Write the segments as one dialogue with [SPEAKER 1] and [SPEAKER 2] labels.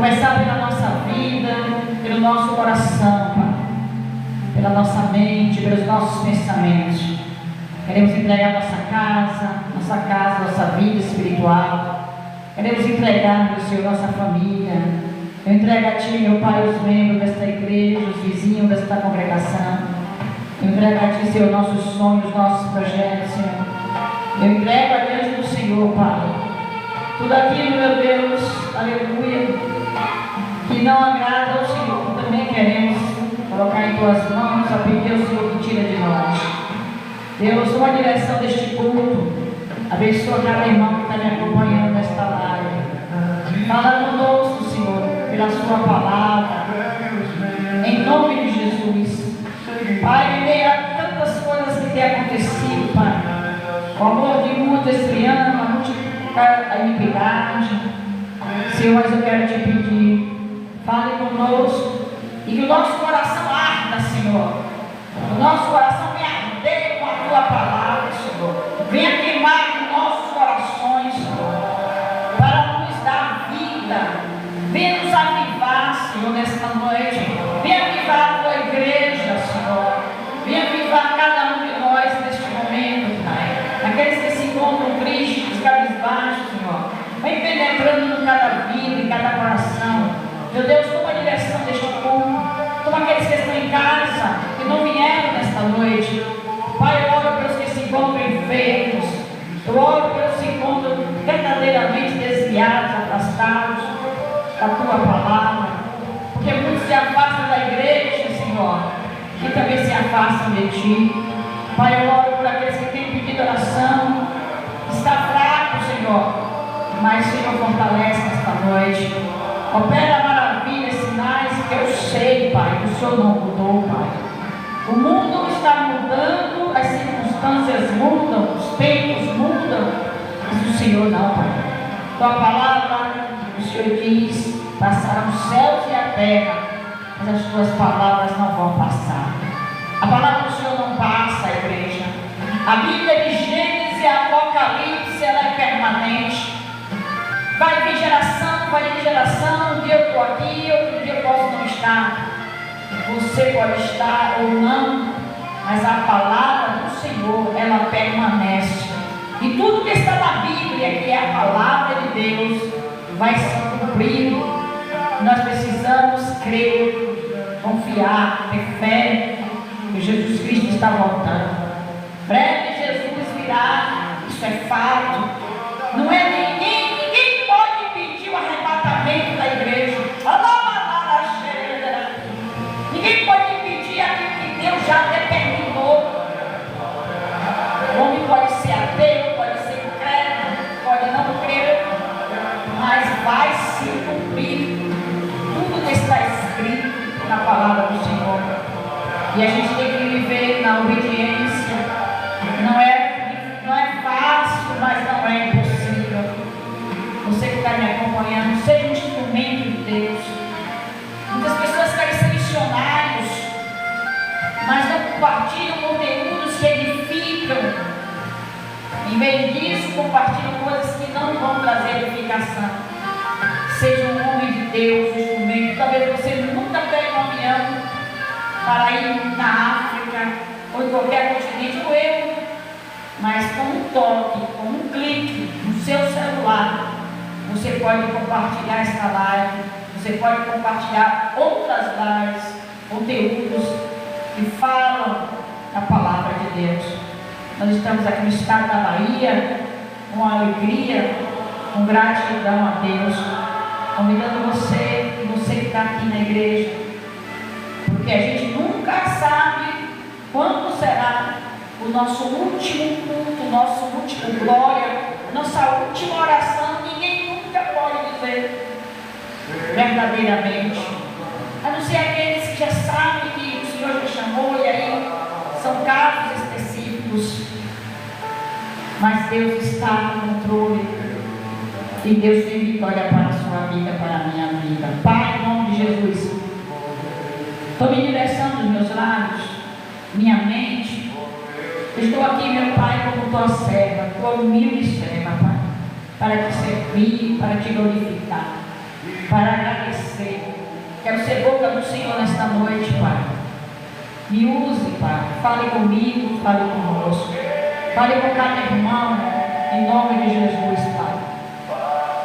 [SPEAKER 1] Começar pela nossa vida, pelo nosso coração, Pai, pela nossa mente, pelos nossos pensamentos. Queremos entregar nossa casa, nossa vida espiritual. Queremos entregar, meu Senhor, nossa família. Eu entrego a Ti, meu Pai, os membros desta igreja, os vizinhos desta congregação. Eu entrego a Ti, Senhor, nossos sonhos, nossos projetos, Senhor. Eu entrego a diante do Senhor, Pai, tudo aquilo, meu Deus, aleluia, que não agrada ao Senhor. Também queremos colocar em Tuas mãos, a pedir ao Senhor que tira de nós. Deus, uma direção deste culto. Abençoa cada irmão que está me acompanhando nesta live. Fala conosco, Senhor, pela Sua palavra, em nome de Jesus. Pai, em meio a tantas coisas que têm acontecido, Pai, o amor de muitos esfriando, a iniquidade, Senhor, mas eu quero te pedir, fale conosco e que o nosso coração arda, Senhor. O nosso coração venha arder com a Tua palavra, Senhor. Venha queimar os nossos corações, Senhor, para nos dar vida. Venha nos avivar, Senhor, nesta noite. Venha avivar a Tua igreja, Senhor. Venha avivar cada um de nós neste momento, Pai. Aqueles que se encontram tristes, cabisbaixos, Senhor. Vem penetrando em cada vida, em cada coração. Meu Deus, toma a direção deste povo. Toma aqueles que estão em casa, que não vieram nesta noite. Pai, eu oro pelos que se encontram enfermos. Eu oro pelos que se encontram verdadeiramente desviados, afastados da Tua palavra. Porque muitos se afastam da igreja, Senhor, e também se afastam de Ti. Pai, eu oro por aqueles que têm pedido oração. Está fraco, Senhor, mas, Senhor, fortalece nesta noite. Opera maravilhas, sinais, que eu sei, Pai, que o Senhor não mudou, Pai. O mundo está mudando, as circunstâncias mudam, os tempos mudam, mas o Senhor não, Pai. Tua palavra, o Senhor diz, passarão os céus e a terra, mas as Tuas palavras não vão passar. A palavra do Senhor não passa, igreja. A Bíblia de Gênesis e Apocalipse, ela é permanente. Vai vir geração, um dia eu estou aqui, outro dia eu posso não estar. Você pode estar ou não, mas a palavra do Senhor, ela permanece. E tudo que está na Bíblia, que é a palavra de Deus, vai se cumprir. Nós precisamos crer, confiar, ter fé que Jesus Cristo está voltando. Breve Jesus virá, isso é fato. Não é ninguém pode impedir o arrebatamento da igreja. Ninguém pode impedir aquilo que Deus já determinou. O homem pode ser ateu, pode ser incrédulo, pode não crer, mas vai se cumprir tudo que está escrito na palavra do Senhor. E a gente tem que viver na obediência. Não é fácil, mas não é impossível. Você que está me acompanhando, seja um instrumento de Deus. Muitas pessoas querem ser missionários, mas não compartilham conteúdos que edificam. Em vez disso, compartilham coisas que não vão trazer edificação. Seja um homem de Deus, um instrumento. Talvez você nunca pegue um avião para ir na África ou em qualquer continente, ou eu, mas com um toque, com um clique no seu celular, você pode compartilhar esta live, você pode compartilhar outras lives, conteúdos que falam a palavra de Deus. Nós estamos aqui no estado da Bahia, com alegria, com gratidão a Deus, convidando você que está aqui na igreja, porque a gente nunca sabe quando será o nosso último culto, nosso último glória, nossa última oração. Ninguém nunca pode dizer verdadeiramente, a não ser aqueles que já sabem que o Senhor já chamou, e aí são casos específicos. Mas Deus está no controle, e Deus tem vitória para a sua vida, para a minha vida. Pai, em nome de Jesus, tome direção dos meus lábios, minha mente. Estou aqui, meu Pai, como tua serva, tua humilde serva, Pai, para te servir, para te glorificar. para agradecer. Quero ser boca do Senhor nesta noite, Pai. Me use, Pai. Fale comigo, fale conosco. Fale com cada irmão, em nome de Jesus, Pai.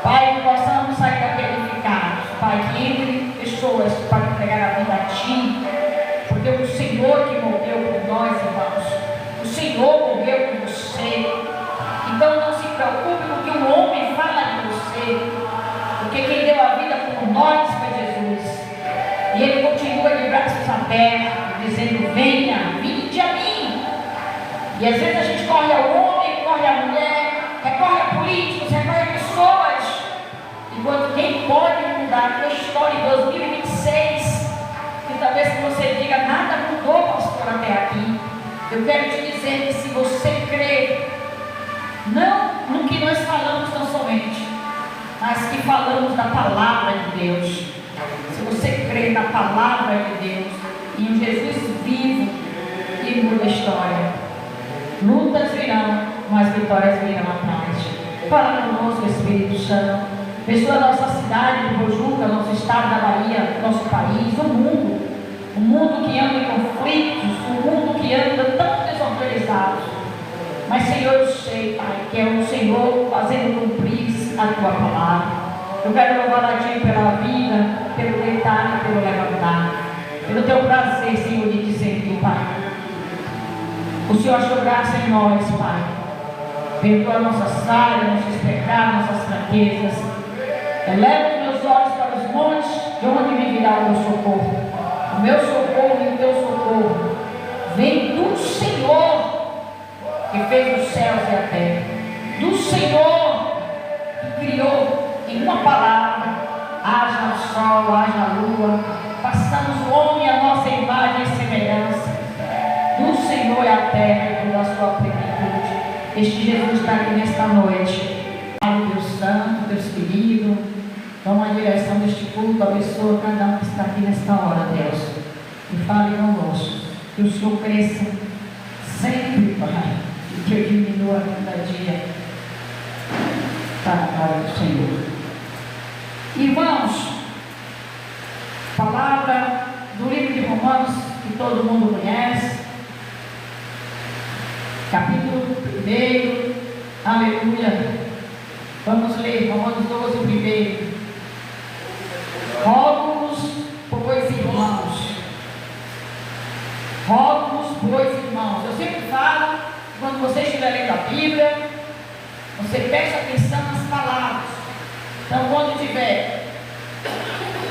[SPEAKER 1] Pai, que possamos sair daqui edificados. Pai, que entre pessoas para entregar a vida a Ti, porque o Senhor que morreu por nós, irmãos. O Senhor morreu por você. Então não se preocupe com o que o homem fala de você, porque quem deu a vida por nós foi Jesus. E Ele continua de braços abertos, dizendo: venha, vinde a mim. E às vezes a gente corre ao homem, corre à mulher, recorre a políticos, recorre a pessoas, enquanto quem pode mudar a tua história em 2026, que talvez que você diga: nada mudou, pastor, até aqui. Eu quero te dizer que se você crer, não no que nós falamos tão somente, mas que falamos da palavra de Deus. Se você crer na palavra de Deus, em um Jesus vivo que muda a história, lutas virão, mas vitórias virão atrás. Fala conosco, Espírito Santo. Abençoa a nossa cidade de Bojuca, nosso estado da Bahia, nosso país, o mundo. O mundo que anda em conflitos, o mundo que anda tão desorganizado. Mas, Senhor, eu sei, Pai, que é o Senhor fazendo cumprir a Tua palavra. Eu quero louvar a Ti pela vida, pelo deitar e pelo levantar, pelo Teu prazer, Senhor, de te servir, Pai. O Senhor achou graça em nós, Pai. Perdoa nossas falhas, nossos pecados, nossas fraquezas. Eleva os meus olhos para os montes, de onde me virá o meu socorro. O meu socorro e o teu socorro vem do Senhor, que fez os céus e a terra. Do Senhor, que criou em uma palavra: haja o sol, haja a lua. Passamos o homem à nossa imagem e semelhança. Do Senhor é a terra e toda a sua plenitude. Este Jesus está aqui nesta noite. Pai, Deus Santo, Deus querido, toma a direção deste culto, abençoa cada um que está aqui nesta hora, Deus. E fale conosco. Que o Senhor cresça sempre, Pai, e que eu diminua a cada dia para a glória do Senhor. Irmãos, palavra do livro de Romanos, que todo mundo conhece, capítulo 1, aleluia. Vamos ler Romanos 12, primeiro. Rogo-vos, pois, irmãos. Rogo-vos, pois, irmãos. Eu sempre falo, quando você estiver lendo a Bíblia, você preste atenção nas palavras. Então, quando tiver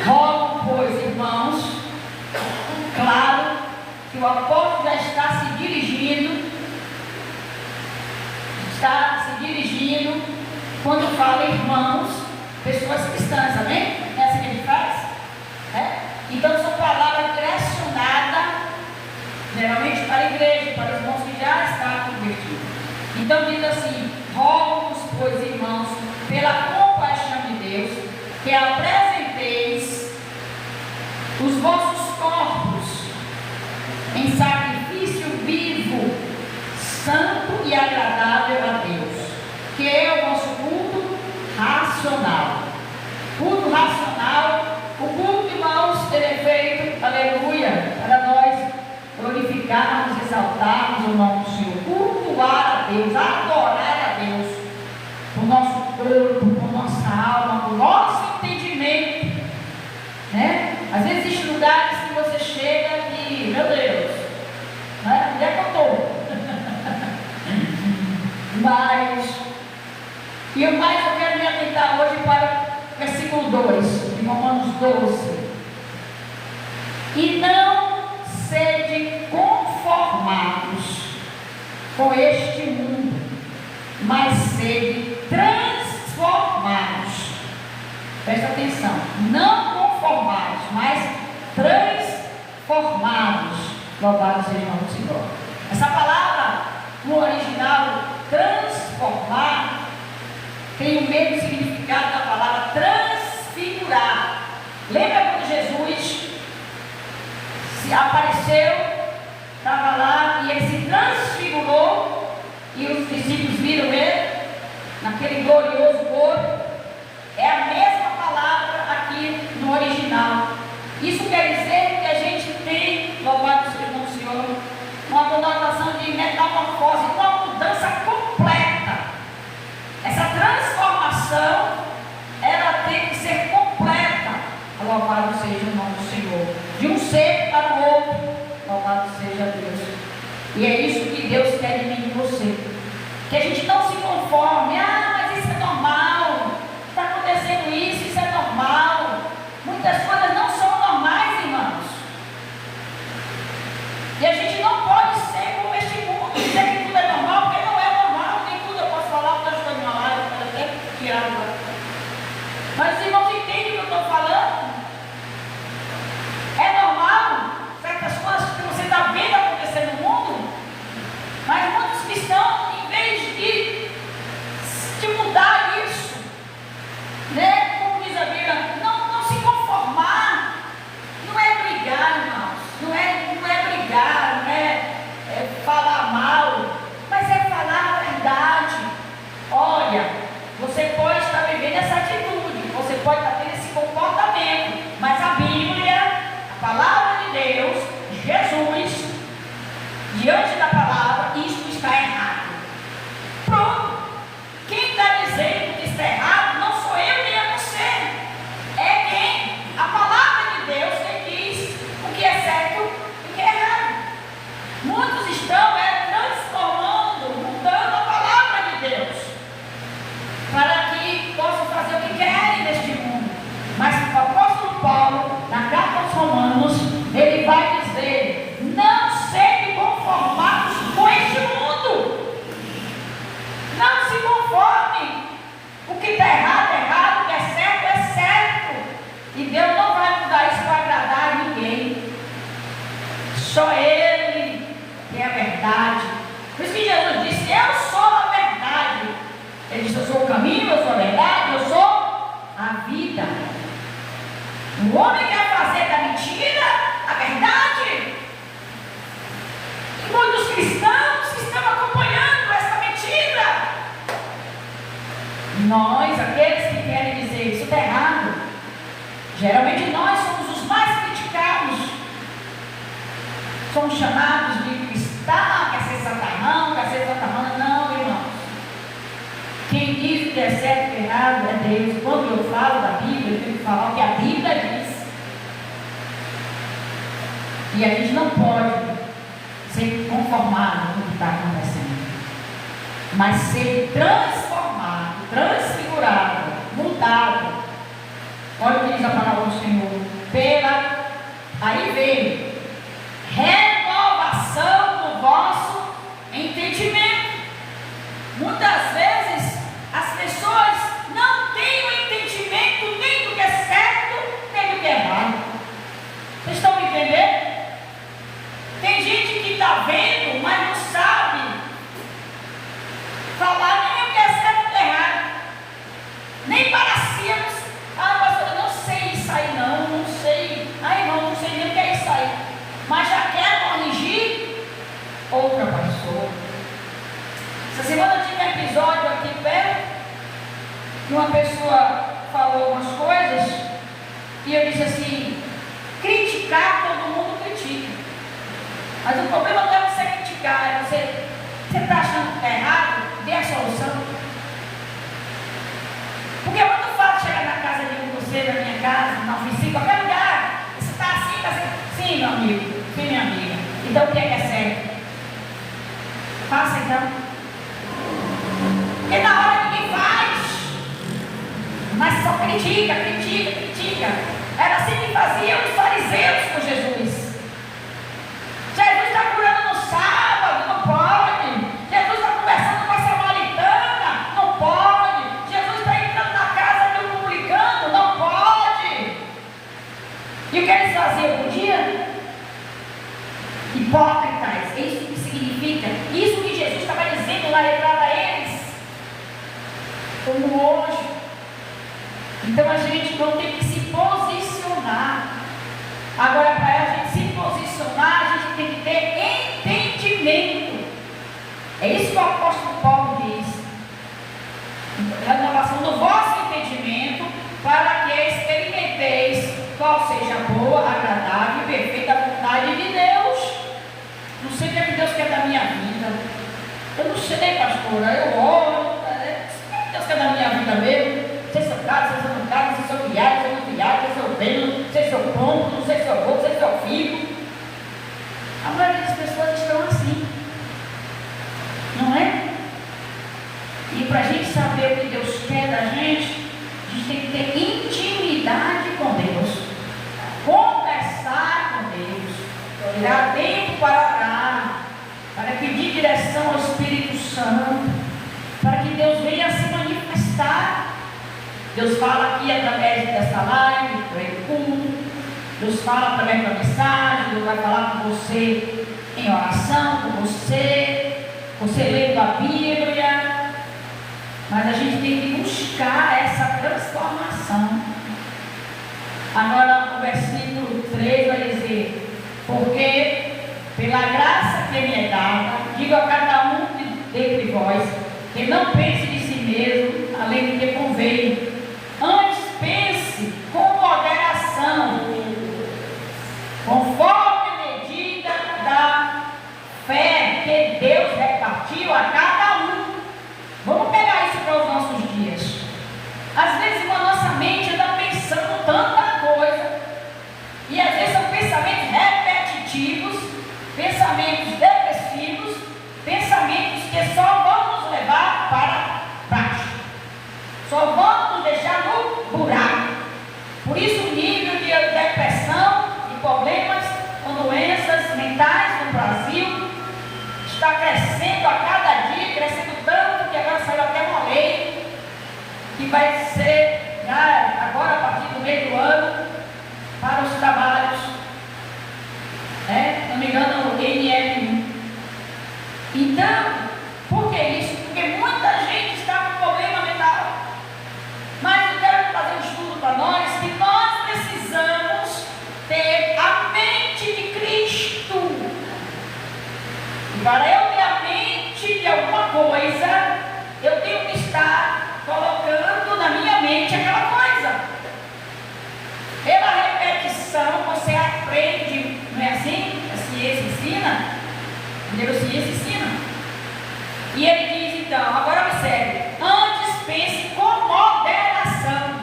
[SPEAKER 1] rogo, pois, irmãos, claro que o apóstolo já está se dirigindo quando fala irmãos, pessoas cristãs, amém? É assim que ele faz? É? Então são palavras direcionadas geralmente para a igreja, para os irmãos que já estão convertidos. Então diz assim: rogo-vos, pois, irmãos, pela compaixão de Deus, que apresenteis os vossos corpos em sacrifício vivo, santo e agradável a Deus, que é o nosso culto racional. Culto racional, o culto, irmãos, ele é feito, aleluia, para nós glorificarmos, exaltarmos o nome do Senhor, cultuar a Deus, adorar a Deus, por nosso corpo, por nossa alma, por nosso entendimento, né? Às vezes existem lugares que você chega e, meu Deus, né? Onde é que eu estou? E eu quero me atentar hoje para o versículo 2 de Romanos 12. E não sede conformados com este mundo, mas sede transformados. Presta atenção, não conformados, mas transformados. Louvado seja o nome do Senhor. Essa palavra no original, transformar, tem o mesmo significado da palavra transfigurar. Lembra quando Jesus se apareceu, estava lá e ele se transfigurou e os discípulos viram ele naquele glorioso corpo? É a mesma palavra aqui conforme. Ah, mas isso é normal. Está acontecendo isso é normal. Muitas coisas não são normais, irmãos. E a gente não pode ser como este mundo, dizer que tudo é normal, porque não é normal. Nem tudo eu posso falar, porque eu estou de uma live, eu até tirar agora. Mas os irmãos entendem o que eu estou falando? É normal certas coisas que você está vendo acontecer no mundo, mas muitos cristãos, em vez de mudar isso, né? Como diz a Bíblia, não se conformar, não é brigar, irmãos, não é brigar, não é falar mal, mas é falar a verdade. Olha, você pode estar vivendo essa atitude, você pode estar tendo esse comportamento, mas a Bíblia, a palavra de Deus, Jesus, diante da palavra, isto está errado. Pronto. Quem está dizendo que está errado não sou eu nem é você. É quem? A palavra de Deus que diz o que é certo e o que é errado. Muitos estão transformando, mudando a palavra de Deus, para que possam fazer o que querem neste mundo. Mas o apóstolo Paulo, na carta aos Romanos, ele vai dizer: não sejam conformados com este mundo. Não se conforme. O que está errado é errado, o que é certo. E Deus não vai mudar isso para agradar a ninguém. Só Ele tem a verdade. Por isso que Jesus disse: eu sou a verdade. Ele disse: eu sou o caminho, eu sou a verdade, eu sou a vida. O homem quer fazer da mentira a verdade. E muitos cristãos que estão acompanhando essa mentira. Nós, aqueles que querem dizer isso está errado, geralmente nós somos os mais criticados. Somos chamados de cristão, quer ser satanão, quer ser satanã. Não, irmãos. Quem diz o que é certo e o que é errado é Deus. Quando eu falo da Bíblia, eu tenho que falar o que a Bíblia diz. E a gente não pode ser conformado com o que está acontecendo, mas ser transformado, transfigurado, mudado. Olha o que diz a palavra do Senhor: aí vem renovação do vosso entendimento. Muitas vezes as pessoas não têm o entendimento nem do que é certo, nem do que é errado. Vocês estão me entendendo? Tem gente que está vendo, mas não sabe falar nem o que é certo e o que é errado. Nem para si. Pastor, eu não sei isso aí não sei. Irmão, não sei nem o que é isso aí. Mas já quer corrigir outra pessoa. Essa semana eu tive um episódio aqui perto, que uma pessoa falou umas coisas, e eu disse assim: criticar todo mundo critica. Mas o problema não é você criticar, é você está achando que está errado, dê a solução. Porque é muito fácil chegar na casa de você, na minha casa, na oficina, em qualquer lugar. Você está assim, está assim. Sim, meu amigo, sim, minha amiga. Então o que é certo? Faça então. Porque na hora ninguém faz, mas só critica. Era assim que faziam os fariseus com Jesus. Jesus está curando no sábado, não pode. Jesus está conversando com a samaritana, não pode. Jesus está entrando na casa de um publicano, não pode. E o que eles faziam? Podia? Hipócritas, é isso que significa. Isso que Jesus estava dizendo lá entrada a eles, como hoje. Então a gente não tem que se posicionar. Agora, para a gente se posicionar, a gente tem que ter entendimento. É isso que o apóstolo Paulo diz: renovação do vosso entendimento, para que experimenteis qual seja a boa, agradável e perfeita vontade de Deus. Não sei o que é que Deus quer da minha vida. Eu não sei, pastora. Eu oro. Deus quer da minha vida mesmo. Sei se eu casado, sei se eu não casado, sei se eu viado, sei se eu não viado, sei se eu venho, sei se eu ponto, não sei se eu vou, não sei se eu fico. A maioria das pessoas estão assim, não é? E para a gente saber o que Deus quer da gente, a gente tem que ter intimidade com Deus, conversar com Deus, tirar tempo para orar, para pedir direção ao Espírito Santo, para que Deus venha se manifestar. Deus fala aqui através dessa live, do culto, Deus fala através da mensagem, Deus vai falar com você em oração, com você lendo a Bíblia. Mas a gente tem que buscar essa transformação. Agora o versículo 3 vai dizer: porque pela graça que me é dada, digo a cada um dentre vós, que não pense de si mesmo, além do que convém, antes pense com moderação, conforme a medida da fé que Deus repartiu a cada um. Vamos pegar isso para os nossos dias. Às vezes a nossa mente anda pensando tanta coisa, e às vezes são pensamentos repetitivos, pensamentos depressivos, pensamentos que só vão nos levar para baixo, só vão nos deixar no buraco. Por isso o nível de depressão e problemas com doenças mentais no Brasil está crescendo a cada dia, crescendo tanto que agora saiu até uma lei que vai ser já agora a partir do meio do ano para os trabalhos, se não me engano, o NL1. Então, por que isso? Porque muita gente está com problema mental. Mas eu quero fazer um estudo para nós que nós precisamos ter a mente de Cristo. E para eu ter a mente de alguma coisa, eu tenho que estar colocando na minha mente aquela coisa. Pela repetição você aprende, não é assim? A ciência ensina, a neurociência ensina. E ele diz então, agora observe, antes pense com moderação.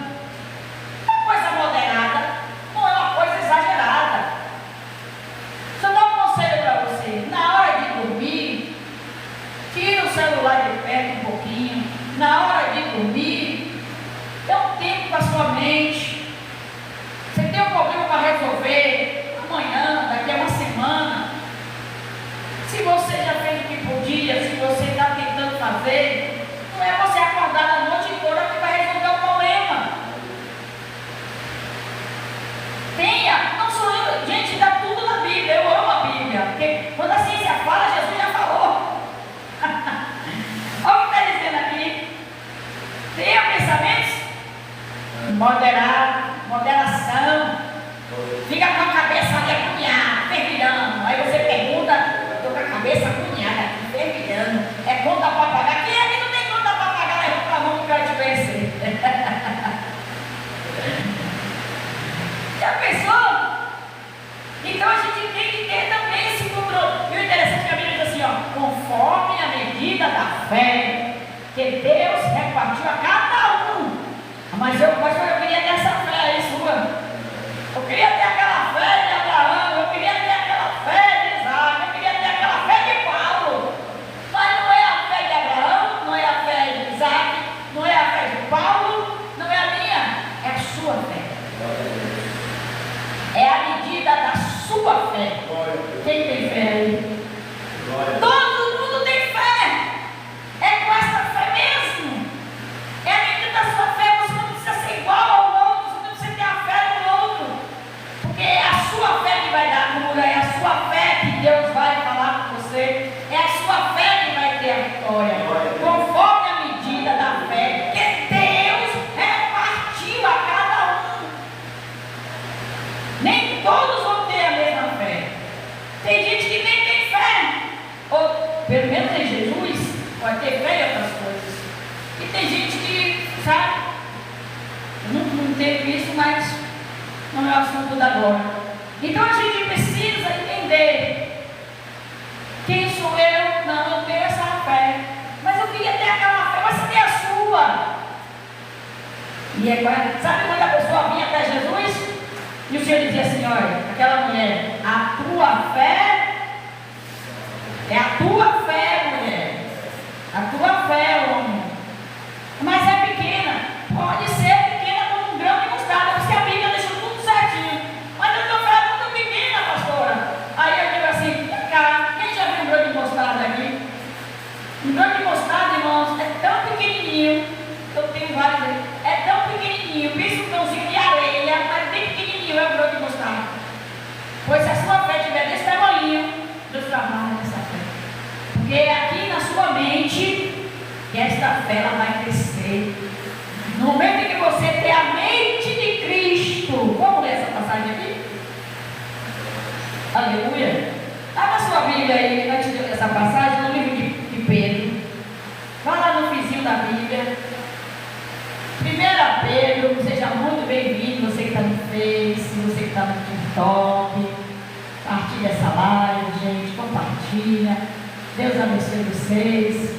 [SPEAKER 1] Uma coisa moderada não é uma coisa exagerada. Se eu dar um conselho para você, na hora de dormir, tira o celular de perto um pouquinho. Na hora de dormir, dê um tempo para a sua mente. Você tem um problema para resolver amanhã, daqui a uma semana. Se você já fez o que podia, se você está tentando fazer, não é você acordar a noite toda que vai resolver o problema. Tenha, não sou eu, gente, está tudo na Bíblia. Eu amo a Bíblia, porque quando a ciência fala, Jesus já falou. Olha o que está dizendo aqui. Tenha pensamentos moderados, moderação. Fica com a cabeça ali agoniada, fervilhando. Aí você pergunta, estou com a cabeça agoniada, fervilhando. É conta para pagar? Quem é que não tem conta para pagar? Levanta a mão que eu quero te conhecer. Já pensou? Então a gente tem que ter também esse controle. E o interessante é que a Bíblia diz assim, ó, conforme a medida da fé que Deus repartiu a cada um. Mas eu queria ter essa fé aí sua. Eu queria ter aquela fé de Abraão, eu queria ter aquela fé de Isaac, eu queria ter aquela fé de Paulo. Mas não é a fé de Abraão, não é a fé de Isaac, não é a fé de Paulo, não é a minha, é a sua fé. É a medida da sua fé. Quem tem fé aí? Todo mundo tem fé. É com essa fé mesmo. É a medida da sua fé. Você não precisa ser igual ao outro, você não precisa ter a fé do outro. Porque é a sua fé que vai dar cura, é a sua fé que Deus vai falar com você, é a sua fé que vai ter a vitória. Conforme a medida da fé que Deus repartiu a cada um. Nem todos vão ter a mesma fé. Tem gente que nem tem fé, ou pelo menos em Jesus, pode ter fé em outras coisas. E tem gente que, sabe, não teve isso, mas não é o assunto da glória. Então a gente precisa entender: quem sou eu? Não, eu tenho essa fé, mas eu queria ter aquela fé, mas você tem a sua. E é, sabe quando a pessoa vinha até Jesus e o Senhor dizia assim: olha, aquela mulher, a tua fé é a tua fé, mulher, a tua fé, homem. pequenininho. Eu tenho vários aí. É tão pequenininho, pensa um grãozinho de areia, mas bem pequenininho, é o grão de mostarda. Pois se a sua fé estiver desse tamanho, Deus trabalha nessa fé. Porque aqui na sua mente, que esta fé ela vai crescer. No momento em que você tem a mente de Cristo, vamos ler essa passagem aqui? Aleluia. Está na sua Bíblia aí, antes de ler essa passagem, no livro de Pedro. Vai lá no vizinho da Bíblia. 1 Pedro, seja muito bem-vindo, você que está no Face, você que está no TikTok. Partilha essa live, gente, compartilha. Deus abençoe vocês.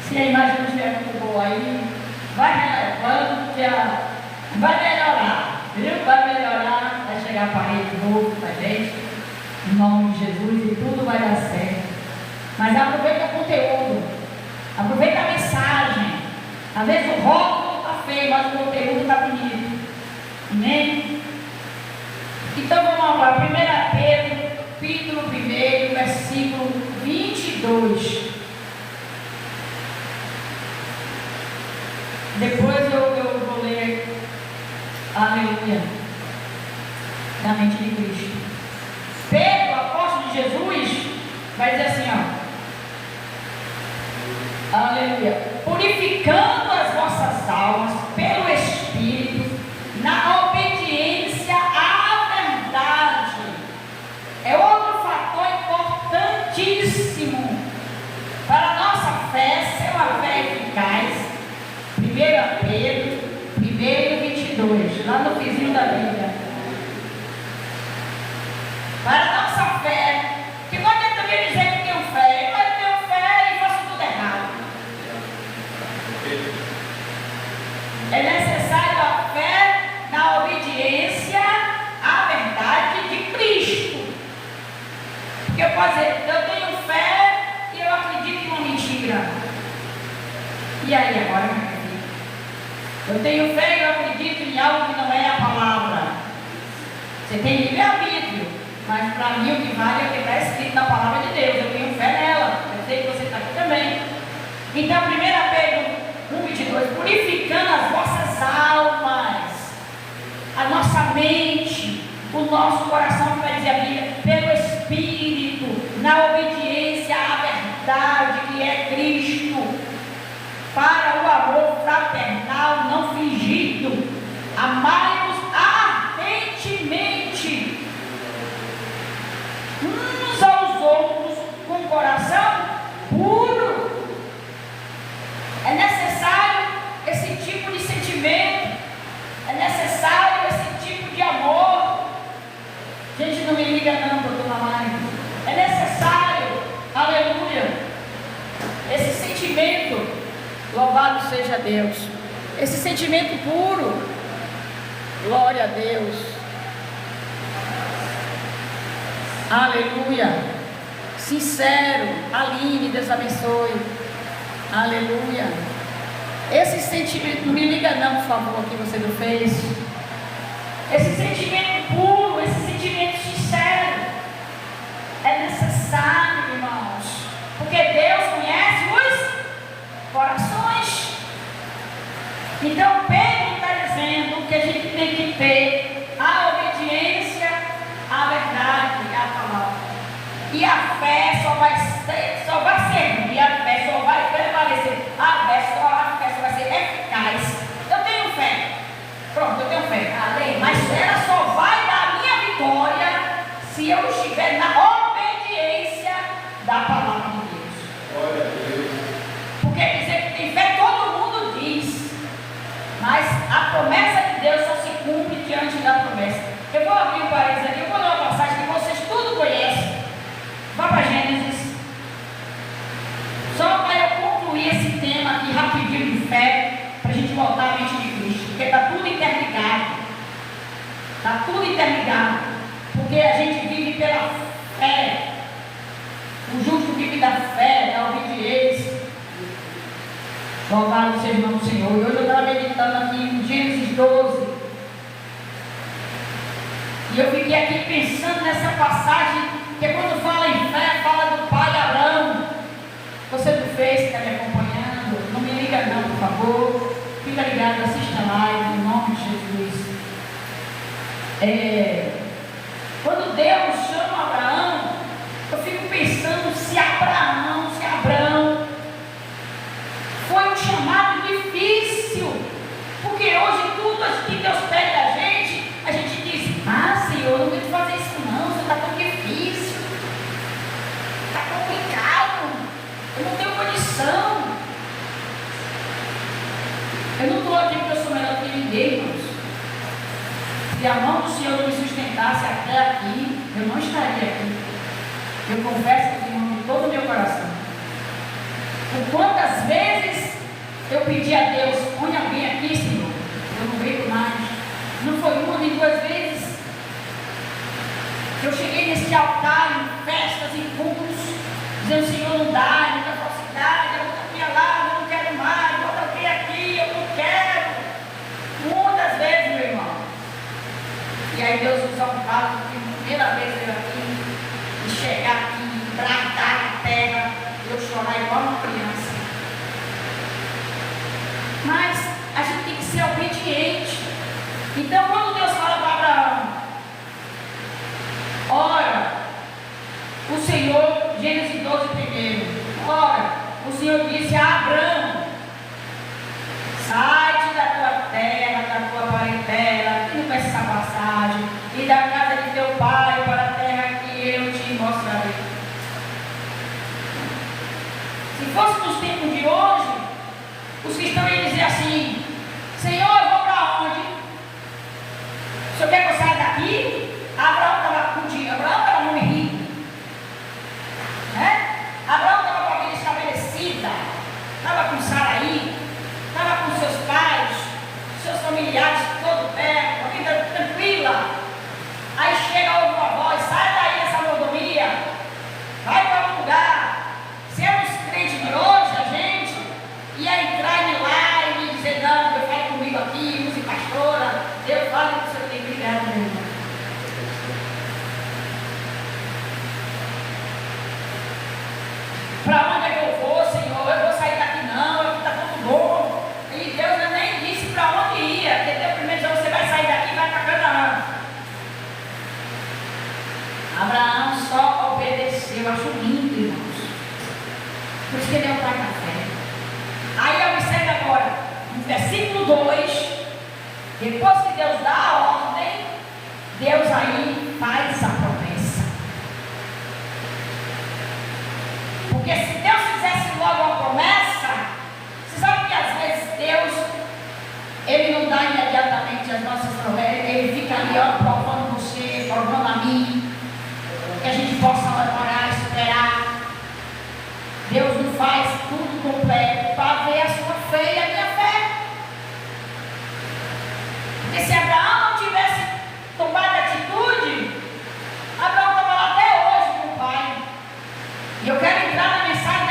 [SPEAKER 1] Se a imagem não estiver muito boa aí, vai relevando, vai melhorar, viu? Vai melhorar, vai chegar a parede novo para a gente, em nome de Jesus, e tudo vai dar certo. Mas aproveita o conteúdo, aproveita a mensagem. Às vezes o rótulo está feio, mas o conteúdo está bonito. Amém? Então vamos lá, 1 Pedro, capítulo 1, versículo 22. Depois eu vou ler, aleluia, da mente de Cristo. Pedro, apóstolo de Jesus, vai dizer assim, ó, aleluia, purificando as vossas almas pelo Espírito, na obediência à verdade. É outro fator importantíssimo para a nossa fé ser uma fé eficaz. 1 Pedro 1:22, lá no vizinho da Bíblia. Para a nossa fé, que não adianta também dizer que tenho fé, mas tenho fé e faço tudo errado. É necessário a fé na obediência à verdade de Cristo. Porque eu posso dizer, eu tenho fé e eu acredito em uma mentira. E aí agora? Eu tenho fé e eu acredito em algo que não é a palavra. Você tem livre-arbítrio, mas para mim o que vale é o que está escrito na palavra de Deus. Eu tenho fé nela. Eu sei que você está aqui também. Então, 1 Pedro 1:22, purificando as vossas almas, a nossa mente, o nosso coração, que vai dizer a Bíblia, pelo Espírito, na obediência à verdade que é Cristo, para o amor fraternal não fingido, amai-vos ardentemente uns aos outros com coração puro. É necessário esse tipo de sentimento, é necessário esse tipo de amor. Gente, não me liga não, porque eu estou na live. É necessário, aleluia, esse sentimento. Louvado seja Deus. Esse sentimento puro. Glória a Deus. Aleluia. Sincero. Aline, Deus abençoe. Aleluia. Esse sentimento, não me liga não, por favor, aqui você não fez. Esse sentimento puro, esse sentimento sincero é necessário, irmãos. Porque Deus conhece os corações. Então Pedro está dizendo que a gente tem que ter a obediência à verdade, à palavra. E a fé só vai servir, a fé só vai prevalecer, a fé só vai ser eficaz. Eu tenho fé, pronto, eu tenho fé, mas ela só vai dar a minha vitória se eu estiver na obediência da palavra de Deus. Glória a Deus. Porque dizer que tem fé todo mundo diz, mas a promessa de Deus só se cumpre diante da promessa. Eu vou abrir um parênteses aqui, eu vou ler uma passagem que vocês tudo conhecem. Vá para Gênesis. Só para eu concluir esse tema aqui rapidinho de fé, para a gente voltar à mente de Cristo, porque está tudo interligado. Está tudo interligado. Porque a gente vive pela fé. O justo vive da fé, da obediência. Louvado seja o nome do Senhor. E hoje eu estava meditando aqui em Gênesis 12. E eu fiquei aqui pensando nessa passagem, que quando fala em fé, fala do pai Abraão. Você não fez, que está me acompanhando? Não me liga não, por favor. Quando Deus chama Abraão, eu fico pensando se Abraão foi um chamado difícil, porque hoje tudo que Deus pede da gente, a gente diz: ah, Senhor, não vou te fazer isso não, isso está tão difícil, está complicado, eu não tenho condição. Eu não estou aqui porque eu sou melhor que ninguém, irmãos. Se a mão do Senhor não me sustentasse até aqui, eu não estaria aqui. Eu confesso aqui, irmão, de todo o meu coração. Por quantas vezes eu pedi a Deus: põe alguém aqui, Senhor, eu não vejo mais. Não foi uma nem duas vezes. Eu cheguei nesse altar, em festas, em cultos, dizendo: Senhor, não dá, é muita falsidade, eu vou aqui lá, eu não quero mais, eu vou aqui, eu não quero. Muitas vezes, meu irmão. E aí Deus usa um vaso, que primeira vez eu aqui, e chegar aqui, bradar na terra, eu chorar igual uma criança. Mas a gente tem que ser obediente. Então, quando Deus fala para Abraão: ora, o Senhor, Gênesis 12, primeiro, ora, o Senhor disse a Abraão: sai-te da tua terra, da tua parentela, que não conhece essa passagem, e da casa de teu pai para a terra que eu te mostrarei. Se fosse nos tempos de hoje, os cristãos iam dizer assim: Senhor, eu vou para onde? O Senhor quer que eu saia daqui? Abraão estava com dinheiro, Abraão era um homem rico, né? Abraão estava com a vida estabelecida, estava com Saraí, estava com seus pais, seus familiares todo perto, uma vida tranquila. Aí chega outra voz: sai daí dessa mordomia, vai para outro lugar. Sermos crentes hoje, a gente ia entrar em lá e me dizer: não, Deus fale comigo aqui, use pastora, Deus fale com o Senhor. Tem obrigado, meu irmão. Para onde é que eu vou, Senhor? Eu vou sair daqui não, aqui está tudo bom. E Deus nem disse para onde ia, porque Deus primeiro disse: você vai sair daqui e vai para Canaã. Abraão só obedeceu. Eu acho lindo, irmãos. Por isso que ele é o pai da fé. Aí observe agora, no versículo 2, depois que Deus dá a ordem, Deus aí faz a promessa. Porque se Deus fizesse logo uma promessa, você sabe que às vezes Deus, Ele não dá imediatamente as nossas promessas, Ele fica ali, ó, provando você, provando a mim, que a gente possa orar, esperar. Deus não faz tudo completo para ver a sua fé e a minha fé. Porque se Abraão não tivesse tomado atitude, Abraão estava lá até hoje com o pai. E eu quero entrar na mensagem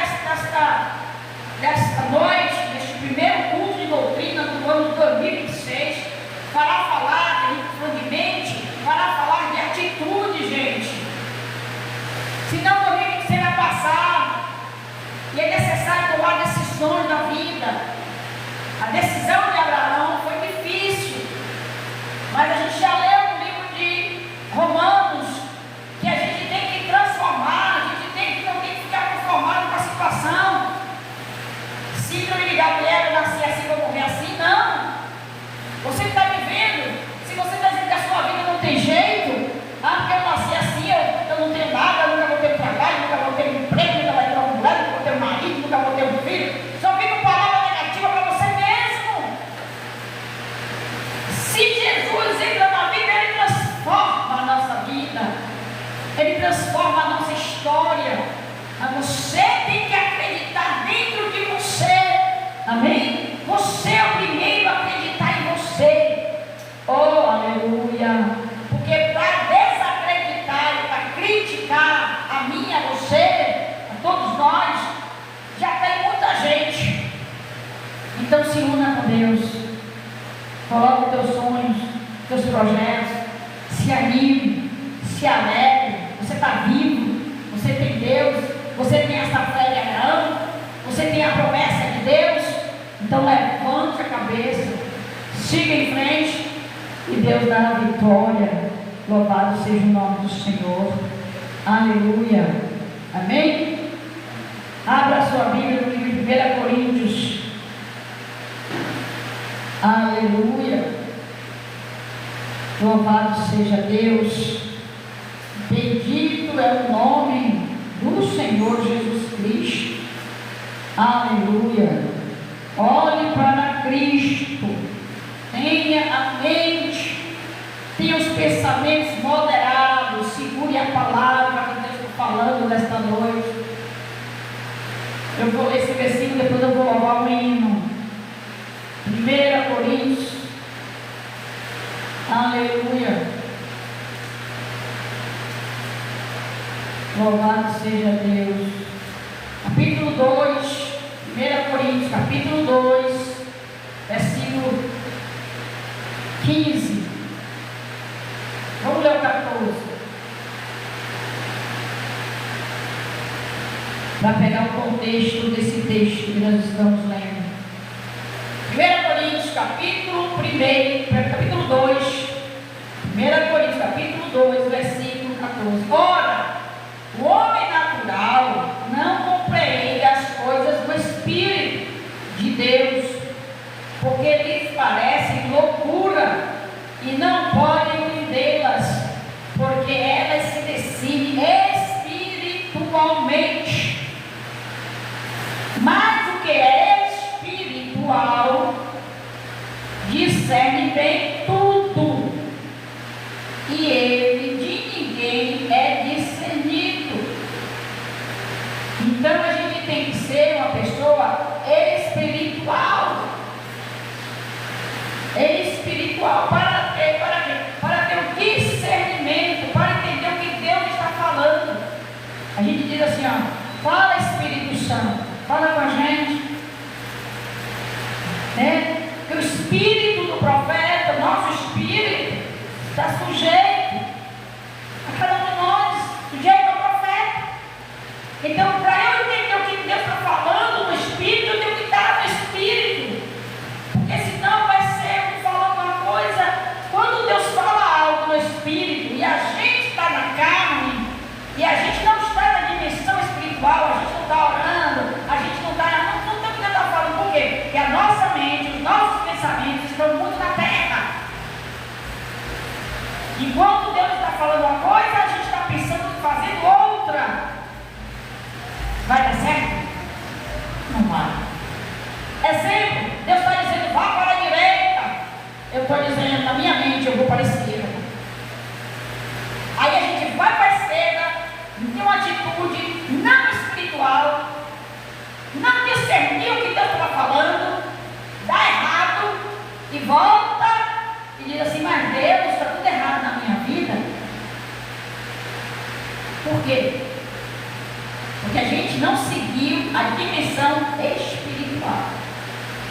[SPEAKER 1] desta noite, neste primeiro culto de doutrina do ano de 2026, para falar de mente, para falar de atitude, gente. Senão 2026 vai passar. E é necessário tomar decisões na vida. A decisão de Abraão foi difícil, mas a gente já leu no livro de Romanos que a gente tem que transformar, a gente não tem que ficar conformado com a situação. Síndrome de Gabriel: eu nasci assim, vou morrer assim. Não. Você que está vivendo, se você está dizendo que a sua vida não tem jeito, porque eu nasci assim, eu não tenho nada, eu nunca vou ter trabalho, nunca vou ter emprego, nunca vou ter uma mulher, nunca vou ter um marido, nunca vou ter um filho, só fica palavra negativa para você mesmo. Se Jesus entra na vida, Ele transforma a nossa vida, Ele transforma a nossa história. Mas você tem que acreditar dentro de você, amém? Você é o primeiro a acreditar em você. Oh, aleluia! Porque para desacreditar e para criticar a mim, a você, a todos nós, já tem muita gente. Então se una com Deus, coloque teus sonhos, teus projetos, se anime, se alegre. Você está vivo, você tem Deus, você tem essa fé de Abraão, você tem a promessa de Deus. Então levante a cabeça, siga em frente, E Deus dá a vitória. Louvado seja o nome do Senhor. Aleluia. Amém? Abra a sua Bíblia no livro de 1 Coríntios. Aleluia. Louvado seja Deus. Bendito é o nome do Senhor Jesus Cristo. Aleluia. Olhe para Cristo. Tenha a mente. Tenha os pensamentos moderados. Segure a palavra que Deus está falando nesta noite. Eu vou ler esse versículo, depois eu vou louvar o hino. 1 Coríntios. Aleluia. Louvado seja Deus. Capítulo 2. 1 Coríntios, capítulo 2, versículo 15. Vamos ler o 14. Para pegar o contexto desse texto que nós estamos lendo. 1 Coríntios, capítulo 2. 1 Coríntios, capítulo 2, versículo 14. Ora, o homem natural não compreende as coisas do Espírito de Deus, porque lhes parecem loucura e não podem entendê-las, porque elas se decidem espiritualmente. Mas o que é espiritual discerne bem tudo, e ele de ninguém é discernido. Então a gente tem que ser uma pessoa espiritual. Espiritual para ter o discernimento, para entender o que Deus está falando. A gente diz assim, ó, fala Espírito Santo, fala com a gente, né? Que o espírito do profeta, o nosso espírito, está sujeito a cada um de nós, sujeito ao profeta. Então, para eu entender o que Deus está falando no espírito, eu tenho que estar no espírito, porque senão vai ser falando uma coisa. Quando Deus fala algo no espírito e a gente está na carne, e a gente não está na dimensão espiritual, a gente não está orando, a gente não está o que Deus está falando. Por quê? Porque a nossa mente, os nossos pensamentos estão muito na terra. Enquanto Deus está falando uma coisa, a gente está pensando em fazer outra. Vai dar certo? Não vai. Exemplo, Deus está dizendo, vá para a direita. Eu estou dizendo, na minha mente, eu vou para a esquerda. Aí a gente vai para a esquerda, tem uma atitude não espiritual, não discernir o que Deus estava falando, dá errado, e volta e diz assim, mas Deus, está tudo errado na minha vida. Por quê? Porque a gente não seguiu a dimensão espiritual.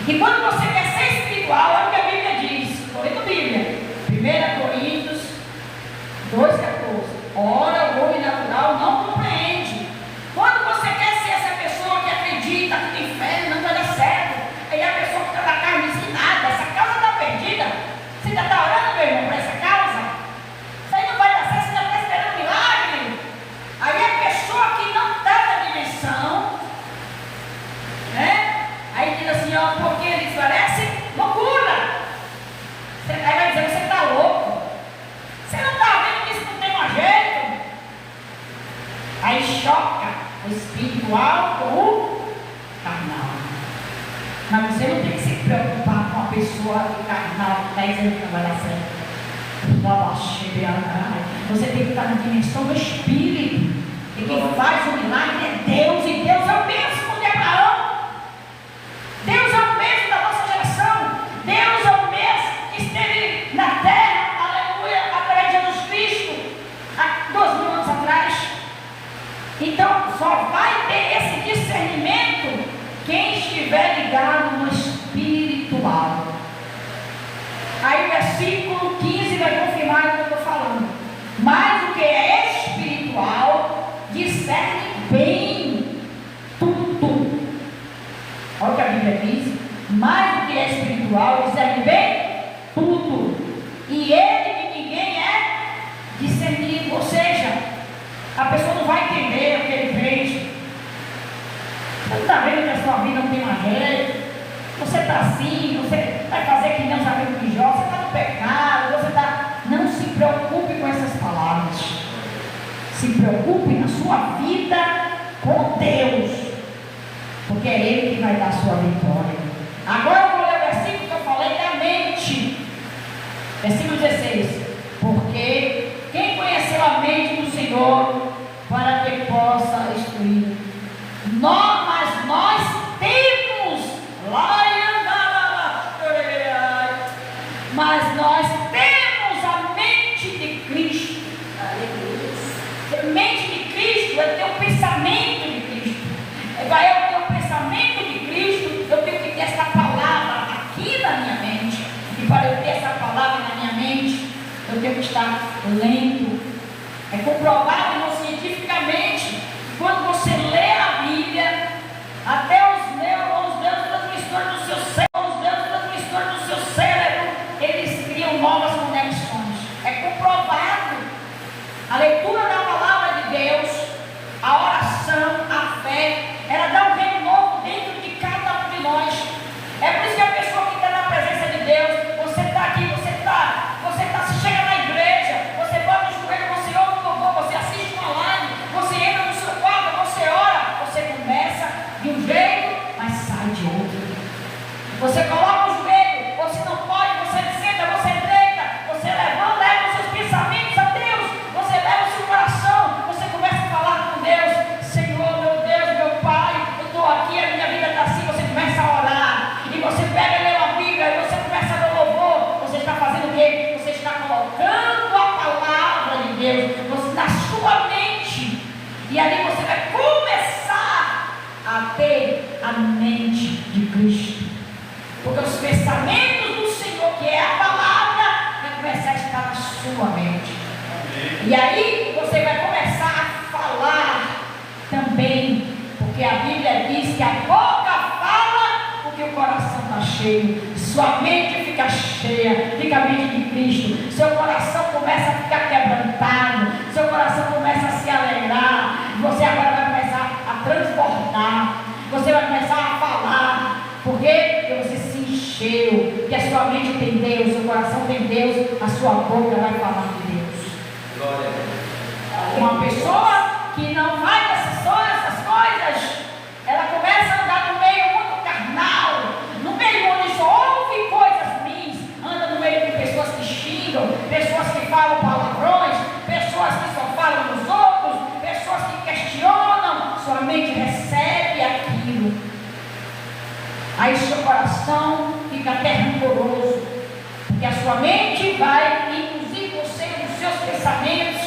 [SPEAKER 1] E quando você quer ser espiritual, é o que a Bíblia diz. Estou lendo a Bíblia. 1 Coríntios 2,14. Ora, o homem natural não compreende. Quando você quer ser essa pessoa que acredita, que tem fé, não vai dar certo. Aí a pessoa fica da carne nada, essa causa está perdida. Você ainda está orando, meu irmão, para essa causa? Isso aí não vai dar certo, você ainda está esperando um milagre. Aí a pessoa que não está na dimensão, né? Aí diz assim, ó, porque eles parecem loucura. Aí vai dizer, você está louco. Você não está vendo que isso não tem mais jeito? Aí choca o espiritual com o carnal. Mas você não tem que se preocupar com a pessoa carnal que está dizendo que não vai dar certo. Você tem que estar na dimensão do Espírito. E quem faz o milagre é Deus. E Deus é o mesmo de Abraão. Deus é o mesmo da nossa geração. Deus é o mesmo que esteve na terra, aleluia, através de Jesus Cristo, há 2000 anos atrás. Então só vai ter esse discernimento quem estiver ligado no espiritual. Aí o versículo 15 vai confirmar o que eu estou falando. Mas o que é espiritual discerne bem tudo. Olha o que a Bíblia diz. Mas o que é espiritual discerne bem tudo. E está vendo que a sua vida não tem mais jeito. Você está assim, você vai fazer que nem os amigos de Jó, você está no pecado, você está... Não se preocupe com essas palavras. Se preocupe na sua vida com Deus, porque é Ele que vai dar a sua vitória. Agora eu vou ler o versículo que eu falei da mente. Versículo 16. Porque quem conheceu a mente do Senhor para que possa instruir? Mas nós temos mas nós temos a mente de Cristo. Mente de Cristo é o teu pensamento de Cristo. É o teu pensamento de Cristo. Eu tenho que ter essa palavra aqui na minha mente. E para eu ter essa palavra na minha mente, eu tenho que estar lendo. É comprovado cientificamente. Quando você lê a Bíblia, até os neurotransmissores do seu cérebro, eles criam novas conexões. É comprovado. A leitura da palavra de Deus, a oração, a fé, ela dá um reino novo dentro de cada um de nós. É por isso que a pessoa que está na presença de Deus, você está aqui, você chega na igreja, você bota o joelho, você ouve o louvor, você assiste uma live, você entra no seu quarto, você ora, você começa de um jeito, mas sai de outro. Você coloca o joelho, você não pode, você senta, você deita, você leva os seus pensamentos a Deus, você leva o seu coração, você começa a falar com Deus. Senhor, meu Deus, meu Pai, eu estou aqui, a minha vida está assim. Você começa a orar, e você pega e lê a Bíblia, e você começa a dar louvor. Você está fazendo o quê? Você está colocando a palavra de Deus na sua mente, e ali você vai começar a ter a mente de Cristo, porque os pensamentos do Senhor, que é a palavra, vai começar a estar na sua mente. E aí você vai começar a falar também, porque a Bíblia diz que a boca fala porque o coração está cheio. Sua mente fica cheia, fica a mente de Cristo. Seu coração começa a ficar quebrantado, seu coração começa a se alegrar. Você agora vai começar a transbordar, você vai começar a falar. Por quê? Porque você se encheu, porque a sua mente tem Deus, seu coração tem Deus, a sua boca vai falar de Deus.
[SPEAKER 2] Glória.
[SPEAKER 1] Uma pessoa que não faz essas coisas, ela começa a andar no meio muito carnal, no meio onde só ouve coisas ruins, anda no meio de pessoas que xingam, pessoas que falam palavrões, pessoas que só falam dos outros, pessoas que questionam. Sua mente recebe aquilo, aí seu coração fica até rancoroso, porque a sua mente vai induzir você nos seus pensamentos,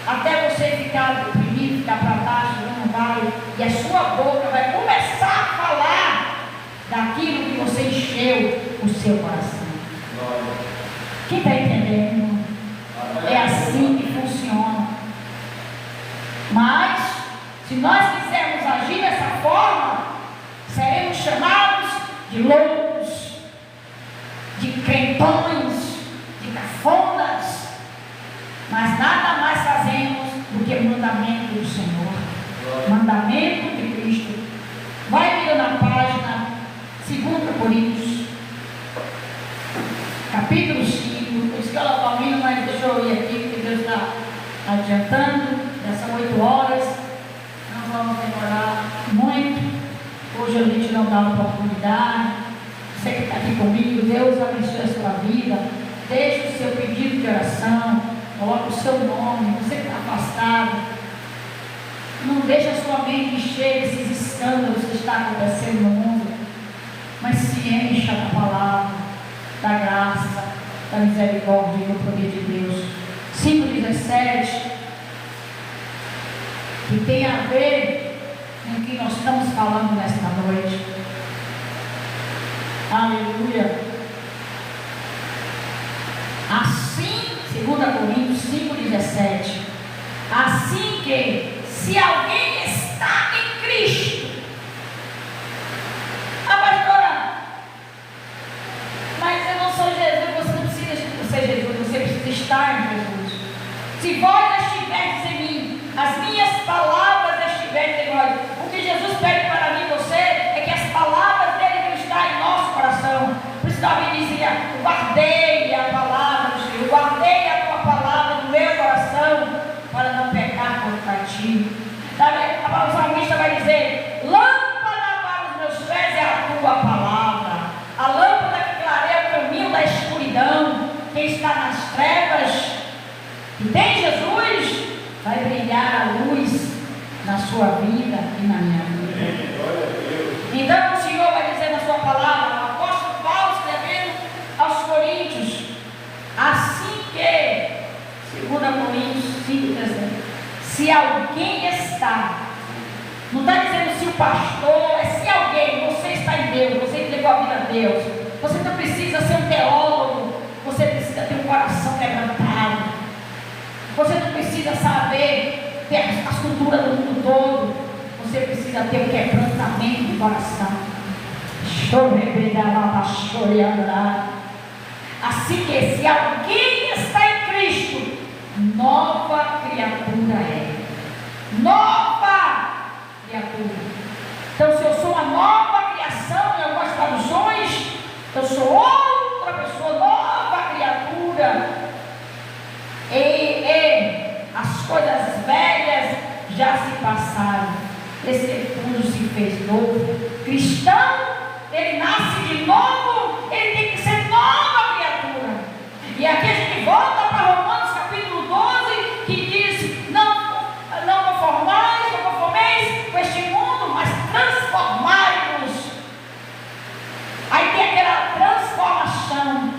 [SPEAKER 1] até você ficar deprimido, ficar para baixo, não vai, e a sua boca vai começar a falar daquilo que você encheu o seu coração. Quem está entendendo, irmão? É assim que funciona. Mas, se nós quisermos agir dessa forma, seremos chamados de loucos, de crentões, de cafonas. Mas nada mais fazemos do que o mandamento do Senhor, mandamento de Cristo. Vai vir na página 2 Coríntios, capítulo 5. Por isso que ela está vindo, mas deixa eu ir aqui, porque Deus está adiantando. Já são 8 horas, não vamos demorar muito. Hoje a gente não dá uma oportunidade. Você que está aqui comigo, Deus abençoe a sua vida. Deixe o seu pedido de oração, coloque o seu nome. Você que está afastado, não deixe a sua mente encher desses escândalos que está acontecendo no mundo, mas se encha da palavra, da graça, da misericórdia e do poder de Deus. 5,17, que tem a ver com o que nós estamos falando nesta noite. Aleluia. Assim, 2 Coríntios 5,17, assim que, se alguém está em Cristo, pastora, mas eu não sou Jesus. Você não precisa ser Jesus, você precisa estar em Jesus. Se vós estiverdes em mim, as minhas palavras estiverem em vós, o que Jesus pede para mim, você Davi dizia: guardei a palavra do Senhor, guardei a tua palavra no meu coração, para não pecar contra ti. O salmista vai dizer: lâmpada para os meus pés é a tua palavra, a lâmpada que clareia o caminho da escuridão. Quem está nas trevas e tem Jesus, vai brilhar a luz na sua vida e na minha vida. Então o Senhor vai dizer na sua palavra, o apóstolo Paulo escrevendo aos Coríntios, assim que, 2 Coríntios 5,13, se alguém está, não está dizendo se o pastor, é se alguém, você está em Deus, você entregou a vida a Deus, você não precisa ser um teólogo, você precisa ter um coração quebrantado, você não precisa saber ter as culturas do mundo todo, você precisa ter o quebrantamento do coração. Assim que se alguém está em Cristo, nova criatura é. Nova criatura. Então, se eu sou uma nova criação em algumas traduções, eu sou outra pessoa, nova criatura. E as coisas velhas já se passaram, esse mundo se fez novo. Cristão, ele nasce de novo, ele tem que ser nova criatura. E aqui a gente volta para Romanos capítulo 12, que diz: não conformeis com este mundo, mas transformai-vos. Aí tem aquela transformação.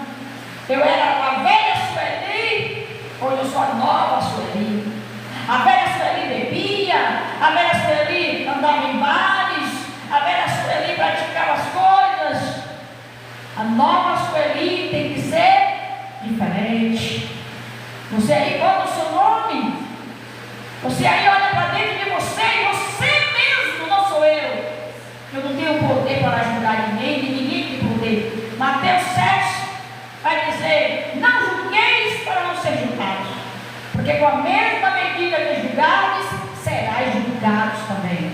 [SPEAKER 1] Eu era a velha Sueli, hoje eu sou a nova Sueli. A velha Sueli bebia, a velha Sueli andava em bares, a velha Sueli praticava as coisas. A nova Sueli tem que ser diferente. Você aí bota o seu nome, você aí olha para dentro de você e você mesmo, não sou eu. Eu não tenho poder para julgar ninguém, ninguém tem poder. Mateus 7 vai dizer: não julgueis para não ser julgados, porque com a mesma medida que julgares, serás julgados também.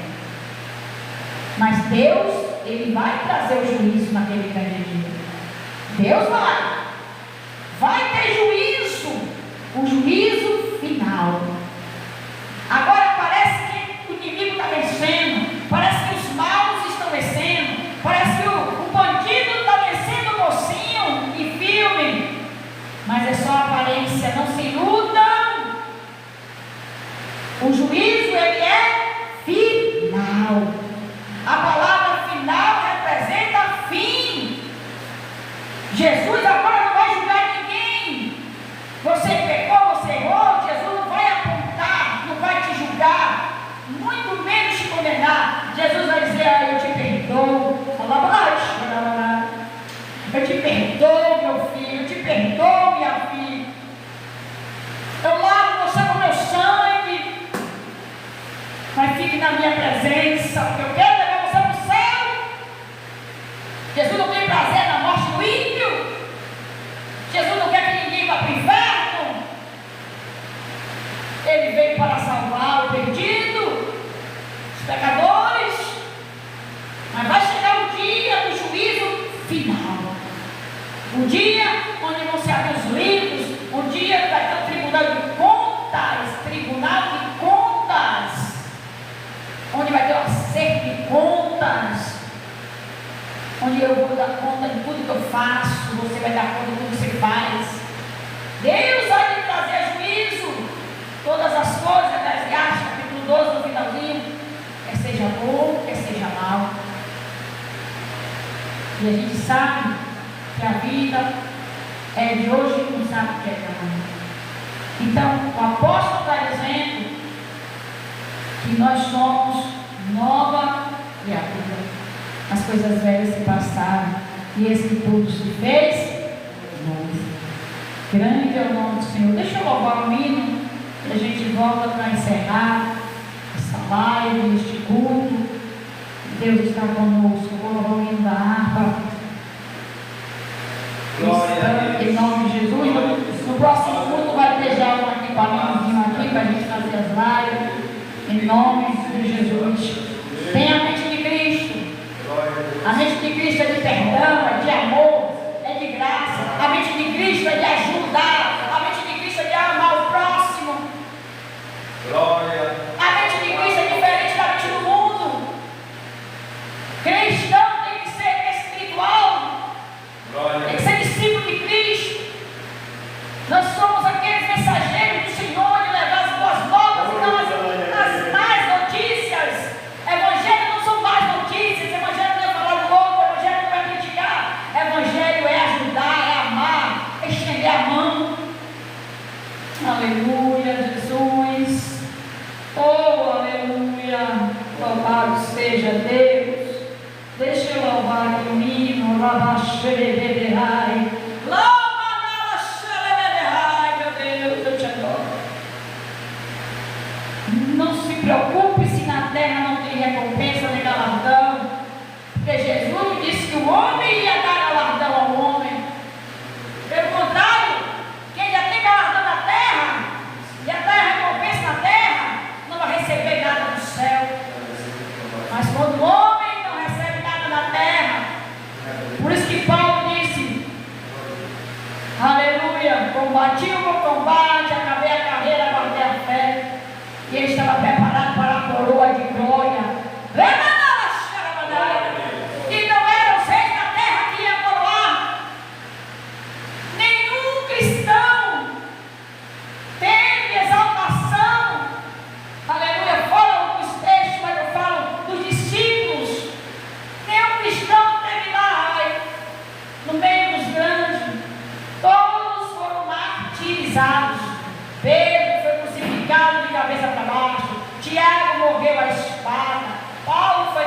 [SPEAKER 1] Mas Deus, Ele vai trazer o juízo naquele grande dia. Deus vai ter juízo, o juízo final. Agora parece que o inimigo está vencendo, parece que os maus estão vencendo, parece que o bandido está vencendo o mocinho em filme, mas é só aparência, não se iludam. O juízo, ele é final. A palavra final representa fim. Jesus agora não vai julgar ninguém. Você pecou, você errou, Jesus não vai apontar, não vai te julgar, muito menos te condenar. Jesus vai dizer: eu te perdoo. Eu te perdoo, meu filho, eu te perdoo, minha filha. Eu lavo você com meu sangue, mas fique na minha presença, porque eu quero levar você para o céu. Jesus não tem prazer na morte do ímpio. Jesus não quer que ninguém vá para o inferno. Ele veio para salvar o perdido, os pecadores. Mas vai chegar o dia do juízo final, o dia onde vão se abrir os livros, o dia que vai ter o tribunal de contas, onde vai ter o acerto de contas, onde eu vou dar conta de tudo que eu faço, você vai dar conta de tudo que você faz. Deus vai lhe trazer juízo, todas as coisas, Eclesiastes capítulo 12, no finalzinho, quer seja bom, quer seja mal. E a gente sabe que a vida é de hoje e não sabe o que é de amanhã. Então, o apóstolo está dizendo que nós somos nova criatura. As coisas velhas se passaram e esse que tudo se fez novo. Grande é o nome do Senhor. Deixa eu louvar o hino e a gente volta para encerrar essa live, este culto. Deus está conosco. Vou louvar o hino da harpa. Em nome de Jesus. No próximo culto vai ter já um equipamentozinho aqui para a gente fazer as lives. Em nome de Jesus. Tenha a mente de Cristo. A mente de Cristo é de perdão, é de amor, Aleluia, Jesus. Oh, aleluia. Louvado seja Deus. Deixa eu louvar aqui o hino. Rabaxereberai. Meu Deus, eu te adoro. Não se preocupe se na terra não tem recompensa nem galardão, porque Jesus disse que o homem ia dar galardão ao homem. Pelo contrário, quem já tem galardão na terra, já tem recompensa na terra, não vai receber nada do céu. Mas quando o homem não recebe nada na terra, por isso que Paulo disse, aleluia, combati o bom combate, acabei a carreira, guardei a fé, e ele estava preparado para a coroa de glória. E não eram os reis da terra que iam coroar. Nenhum cristão teve exaltação, aleluia, fora dos textos, mas eu falo dos discípulos. Nenhum cristão teve lá, no meio dos grandes. Todos foram martirizados. Pedro foi crucificado de cabeça para baixo. Tiago morreu à espada. Paulo foi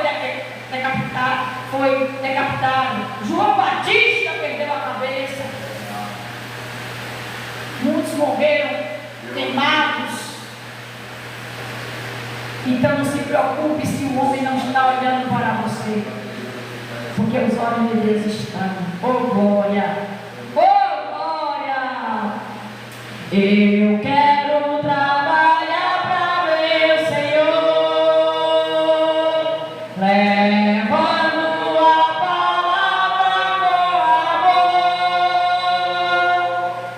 [SPEAKER 1] decapitado. João Batista perdeu a cabeça. Muitos morreram queimados. Então não se preocupe se o homem não está olhando para você, porque os olhos de Deus estão. Oh glória! Oh glória! Eu quero trabalhar para ver o Senhor, levando a palavra com amor.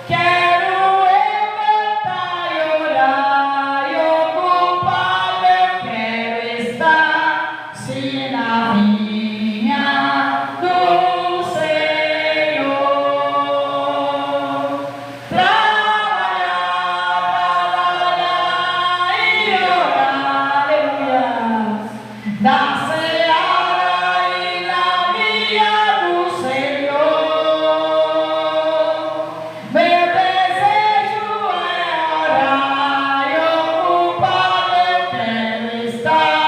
[SPEAKER 1] Quero eu cantar e orar e ocupado eu quero estar, se na vinha do Senhor. Da seara e na vinha do Senhor, meu desejo é orar e ocupado eu quero estar,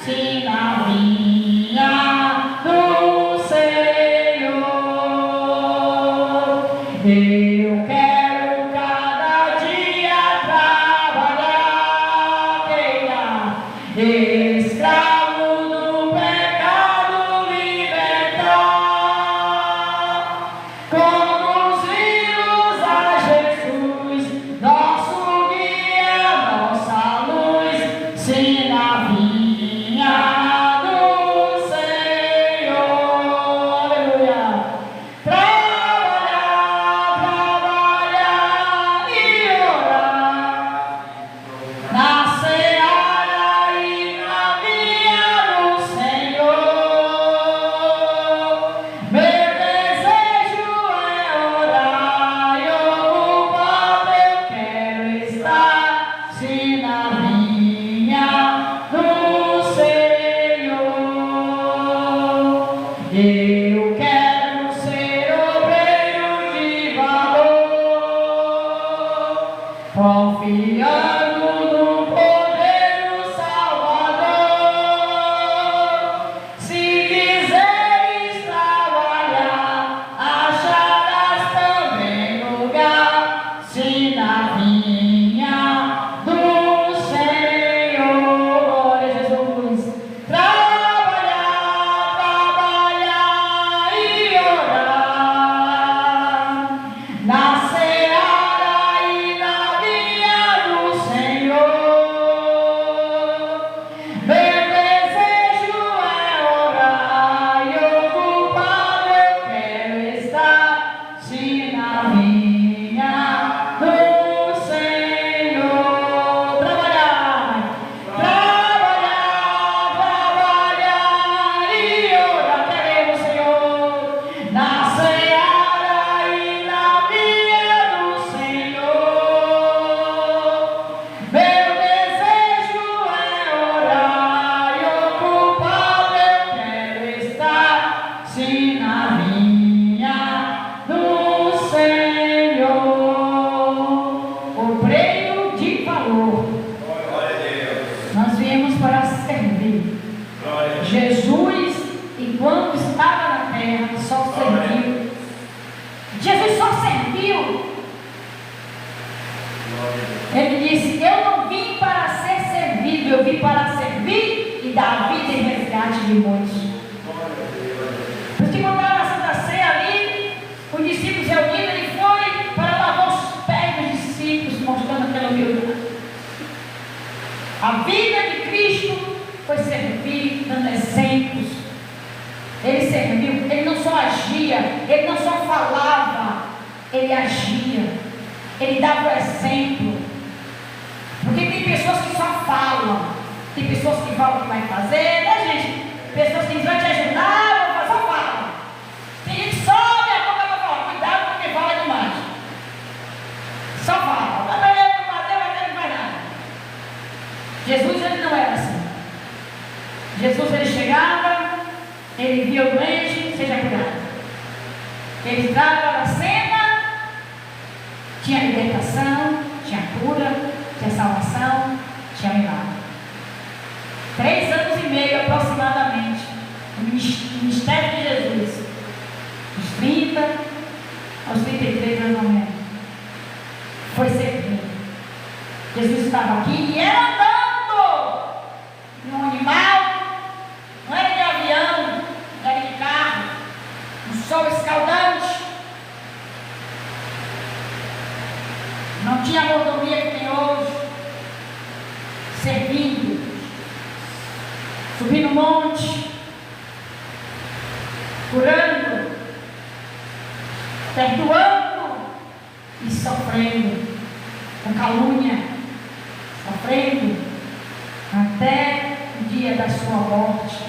[SPEAKER 1] se na vinha do Senhor. Eu quero cada dia trabalhar, escravo do pecado libertar, conduzir-nos a Jesus, nosso guia, nossa luz, se na vinha do Senhor. Aleluia. Trabalhar e orar, na seara e na vinha do Senhor. Meu desejo é orar e ocupado eu quero estar, se na vinha do Senhor. Eu quero ser obreiro de valor, confiando no poder do Salvador. Se quiseres trabalhar, acharás também lugar, se na vinha do Senhor. Glória a Jesus. Trabalhar e orar, na seara e na vinha do Senhor. Meu desejo é orar e ocupado eu quero estar, se na vinha do Senhor. Trabalhar e orar, queremos, Senhor, na seara e na vinha do Senhor. Meu desejo é orar e ocupado eu quero estar, se na vinha do Senhor. vim para servir e dar a vida em resgate de muitos. Por isso que quando estava na Santa Ceia ali, os discípulos reunidos, ele foi para lavar os pés dos discípulos, mostrando aquela humildade. A vida de Cristo foi servir, dando exemplos. Ele serviu, ele não só agia, ele não só falava, ele agia, ele dava o exemplo. Porque tem pessoas que só falam, tem pessoas que falam o que vai fazer, né, gente? Pessoas que vão te ajudar, só falam. Tem gente que sobe a boca para falar, cuidado porque fala demais. Só fala, não faz nada. Jesus, ele não era assim. Jesus, ele chegava, ele via o doente, seja curado. Ele entrava na cena, tinha libertação, tinha cura, tinha salvação, tinha milagre. 3 anos e meio aproximadamente, o ministério de Jesus, dos 30 aos 33 mais ou menos, foi servindo. Jesus estava aqui e era andando em um animal, não era de avião, não era de carro, um sol escaldante, não tinha a mordomia que tem hoje, servindo, subindo o monte, curando, perdoando e sofrendo, com calúnia, sofrendo, até o dia da sua morte,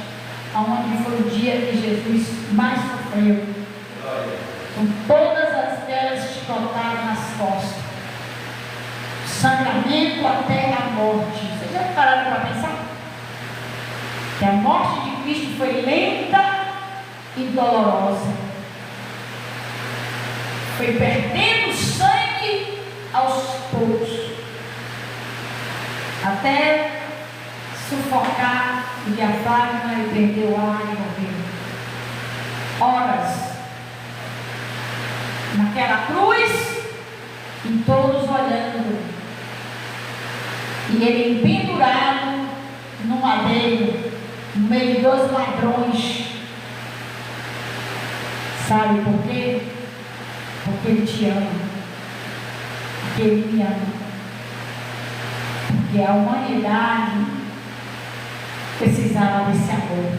[SPEAKER 1] onde foi o dia que Jesus mais sofreu, com todas aquelas chicotadas nas costas, sangramento até a morte. Vocês já pararam para pensar? Que a morte de Cristo foi lenta e dolorosa. Foi perdendo sangue aos poucos, até sufocar o diafragma e perder o ar e morrer. Horas naquela cruz e todos olhando. E ele pendurado no madeiro, no meio de 2 ladrões. Sabe por quê? Porque ele te ama. Porque ele me ama. Porque a humanidade precisava desse amor.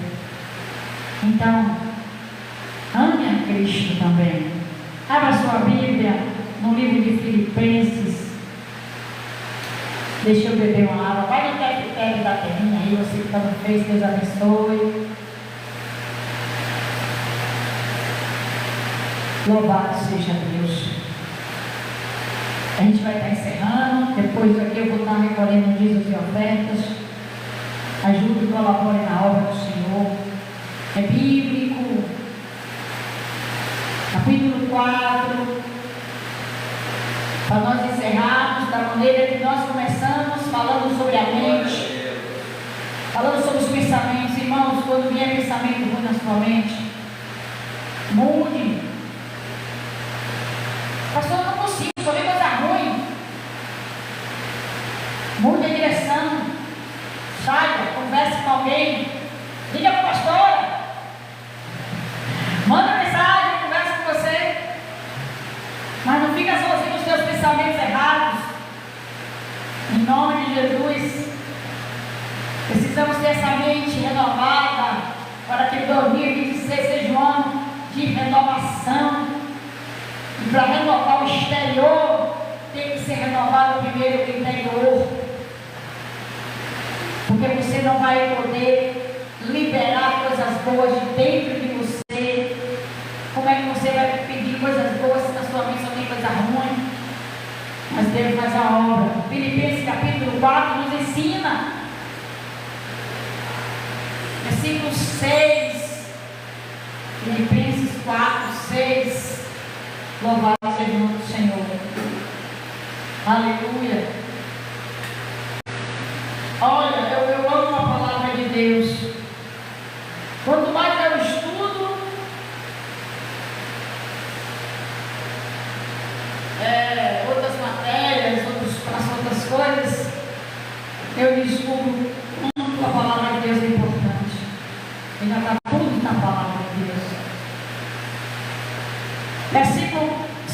[SPEAKER 1] Então, ame a Cristo também. Abra sua Bíblia no livro de Filipenses. Deixa eu beber uma água. Vai no teto da terrinha aí, você que está no Face, Deus abençoe. Louvado seja Deus. A gente vai estar encerrando. Depois daqui eu vou estar recolhendo dízimos e ofertas. Ajude e colabore na obra do Senhor. É bíblico. Capítulo 4. Para nós encerrarmos da maneira que nós começamos, falando sobre a mente, falando sobre os pensamentos. Irmãos, quando vier pensamento ruim na sua mente, mude. Pastor, eu não consigo, só vem coisa ruim. Mude a direção. Saia, converse com alguém. Liga para a pastora. Manda mensagem, converse com você. Mas não fica sozinho nos seus pensamentos errados. Em nome de Jesus. Precisamos ter essa mente renovada para que 2026 seja um ano de renovação. E para renovar o exterior, tem que ser renovado primeiro o interior. Porque você não vai poder liberar coisas boas de dentro de você. Como é que você vai pedir coisas boas se na sua mente só tem coisa ruim? Mas Deus faz a obra. Filipenses capítulo 4 nos ensina. Versículo 6. Filipenses 4, 6. Louvado seja o nome do Senhor. Aleluia. Olha, eu amo a palavra de Deus. Quanto mais eu estudo, outras matérias, outras coisas, eu descubro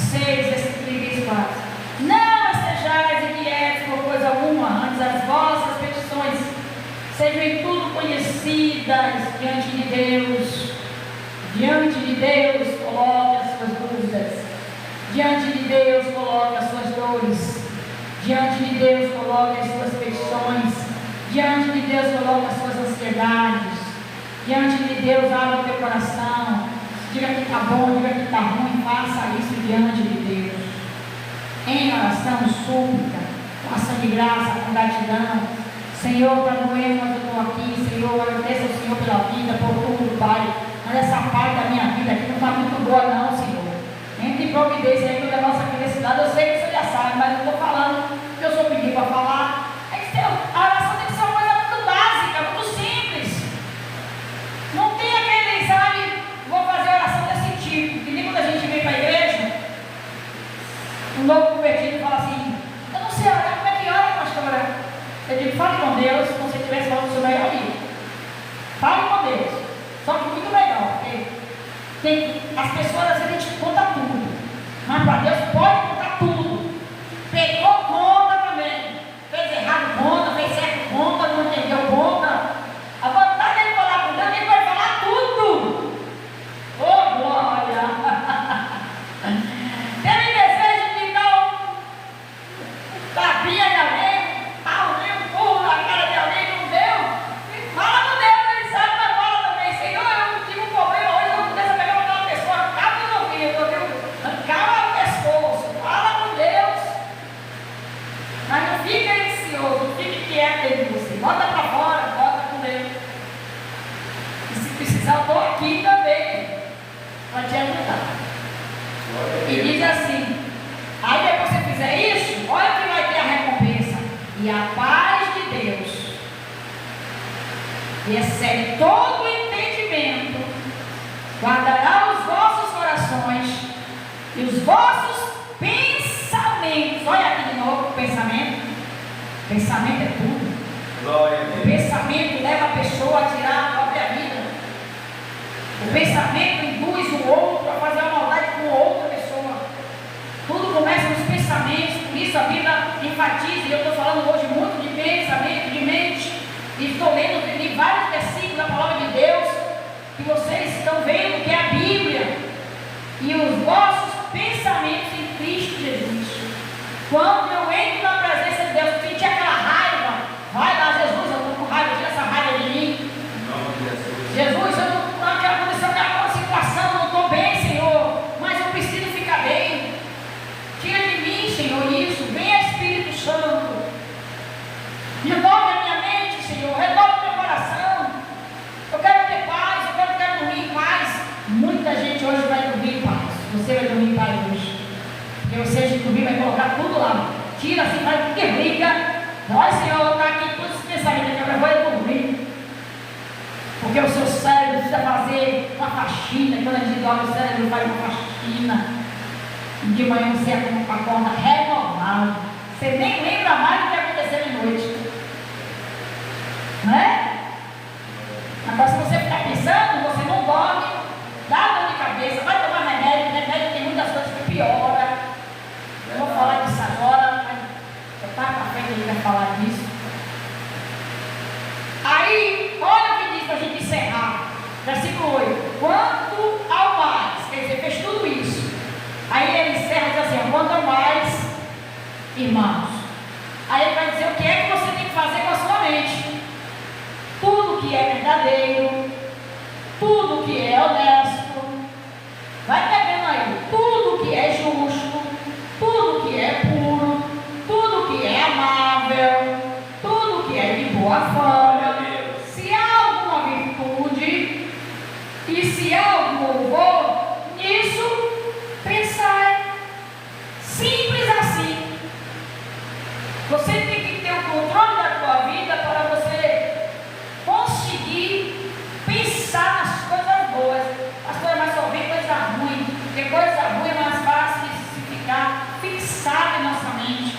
[SPEAKER 1] 6, versículo 34. Não estejais inquietos por coisa alguma, antes as vossas petições sejam em tudo conhecidas diante de Deus. Diante de Deus, coloque as suas dúvidas. Diante de Deus, coloque as suas dores. Diante de Deus, coloque as suas petições. Diante de Deus, coloque as suas ansiedades. Diante de Deus, abra o teu coração. Diga que está bom, diga que está ruim. Faça isso diante de Deus. Em oração, súplica, com ação de graça, com gratidão. Senhor, está doendo, mas eu estou aqui. Senhor, agradeço ao Senhor pela vida, por tudo, Pai. Mas essa parte da minha vida aqui não está muito boa, não, Senhor. Entre providência aí toda a nossa felicidade. Eu sei que você já sabe, mas eu estou falando que eu sou pedido para falar. É que a oração tem que ser uma coisa muito básica, muito simples. Não tem aquele, sabe, vou fazer oração desse tipo. Que nem quando a gente vem para a igreja, um novo convertido fala assim: eu não sei orar, como é que ora, pastora? Eu digo: fale com Deus, como se estivesse falando do seu melhor amigo. Fale com Deus. Só que muito melhor, porque as pessoas às vezes a gente conta tudo, mas para Deus pode contar tudo. Pegou, conta também. Fez errado, conta. Fez certo, conta. Não entendeu, conta. A vontade dele falar com Deus, ele vai falar tudo. Oh, glória! Teve desejo de dar um tapinha de alguém, um burro na cara de alguém, não deu? Fala com Deus, ele sabe, mas fala também: Senhor, eu tive um problema hoje, eu não podia pegar aquela pessoa, acaba de ouvir, acaba o pescoço, fala com Deus. Mas não fica ansioso, não fique quieto aí de você, bota para fora, bota com Deus. E se precisar, eu estou aqui também para te ajudar. E diz assim: aí depois que você fizer isso, olha que vai ter a recompensa. E a paz de Deus, que excede todo o entendimento, guardará os vossos corações e os vossos pensamentos. Olha aqui de novo: pensamento. Pensamento é tudo.
[SPEAKER 2] Glória a Deus.
[SPEAKER 1] O pensamento leva a pessoa a tirar a própria vida. O pensamento induz o outro a fazer uma maldade com outra pessoa. Tudo começa nos pensamentos. Por isso a Bíblia enfatiza, e eu estou falando hoje muito de pensamento, de mente. E estou lendo vários versículos da palavra de Deus, que vocês estão vendo que é a Bíblia. E os vossos pensamentos em Cristo Jesus. Quando eu entro na presença de Deus, eu senti aquela raiva. Vai lá, Jesus, eu estou com raiva, tira essa raiva de mim. Jesus, eu não quero acontecer aquela situação, não estou bem, Senhor, mas eu preciso ficar bem. Tira de mim, Senhor, isso. Vem, Espírito Santo. Renove a minha mente, Senhor. Renove o meu coração. Eu quero ter paz, eu quero dormir em paz. Muita gente hoje vai dormir em paz. Você vai dormir em paz hoje. Porque você, antes de dormir, vai colocar tudo lá. Tira assim, vai que briga. Nós, Senhor, está aqui todos os pensamentos que eu vou dormir. Porque o seu cérebro precisa fazer uma faxina. Quando a gente dorme, o cérebro faz uma faxina. E de manhã você acorda renovado. Você nem lembra mais do que aconteceu de noite. Não é? Agora, se você ficar pensando, você não dorme, dá dor de cabeça, vai tomar remédio. Remédio tem muitas coisas que piora. Eu vou falar disso agora, mas eu estava para frente, ele vai falar disso. Aí, olha o que diz para a gente encerrar. Versículo 8: quanto ao mais, quer dizer, fez tudo isso. Aí ele encerra e diz assim: quanto ao mais, irmãos. Aí ele vai dizer o que é que você tem que fazer com a sua mente. Tudo que é verdadeiro, tudo que é honesto, vai pegando aí, tudo que é justo, tudo que é puro, tudo que é amável, tudo que é de boa fama, se há alguma virtude e se há algum louvor, nisso pensai. Simples assim. Você tem que ter o controle da tua vida para você conseguir pensar nas coisas boas. As coisas mais só vem coisa ruim, porque coisa ruim é mais fácil de se ficar fixada em nossa mente,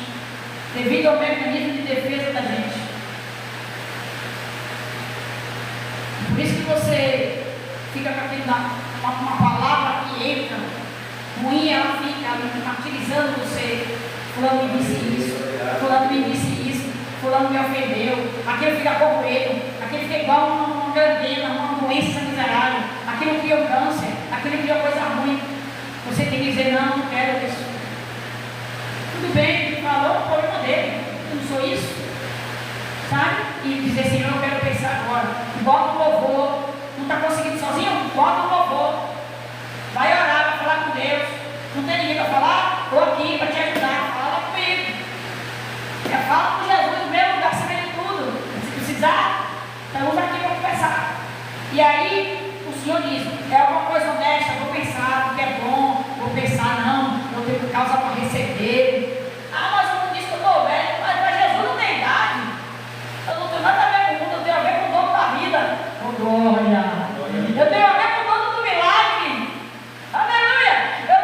[SPEAKER 1] devido ao mecanismo de defesa da gente. Por isso que você fica com aquele, uma palavra que entra ruim, ela fica ali martirizando você. Fulano me disse isso, fulano me disse isso, fulano me ofendeu, aquele fica corroído, aquele fica igual uma gangrena, uma doença miserável, aquilo cria câncer, aquilo cria coisa ruim. Você tem que dizer, não quero isso. Tudo bem, ele falou, o problema dele, eu não sou isso, sabe? E dizer, Senhor, eu quero pensar agora, bota o louvor, não está conseguindo sozinho? Bota o louvor, vai orar, vai falar com Deus, não tem ninguém para falar? Estou aqui para te ajudar, fala comigo, fala com Jesus no meu lugar, você vê de tudo, se precisar, estamos aqui para conversar. E aí, o Senhor diz, é alguma coisa honesta, vou pensar, porque é bom, vou pensar, não, vou ter causa para receber. Ah, mas eu não disse que eu estou velho, mas Jesus não tem idade, eu não tenho nada a ver com o mundo, eu tenho a ver com o dono da vida. Oh, glória! Eu tenho a ver com o dono do milagre, aleluia! Eu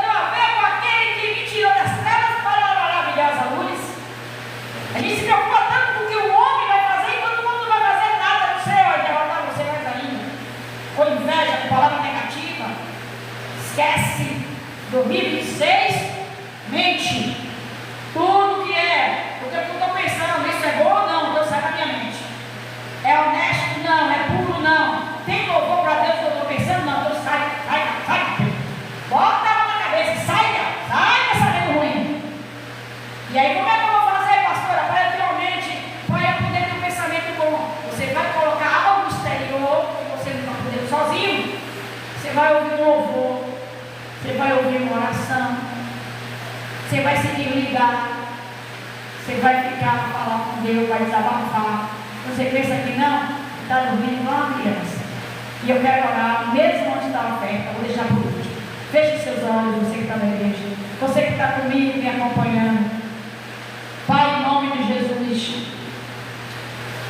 [SPEAKER 1] tenho a ver com aquele que me tirou das trevas para a maravilhosa luz. A gente se preocupa tanto com o que o homem vai fazer, enquanto o mundo não vai fazer nada no céu, vai derrotar você mais ainda. Com inveja, com palavra negativa. Esquece. 2026, mente. Tudo que é, porque eu estou pensando, isso é bom ou não, Deus sai da minha mente. É honesto? Não. É puro? Não. Tem louvor para Deus que eu estou pensando? Não. Deus sai. Bota a mão na cabeça, sai pensamento ruim. E aí como é que eu vou fazer, pastora? Para eu poder ter um pensamento bom. Você vai colocar algo exterior que você não vai poder sozinho. Você vai ouvir um louvor, você vai ouvir uma oração, você vai se desligar, você vai ficar falar com Deus, vai desabafar. Você pensa que não, está dormindo igual uma criança. E eu quero orar, mesmo onde está a oferta, vou deixar por último. Feche seus olhos, você que está na igreja, você que está comigo, me acompanhando. Pai, em nome de Jesus,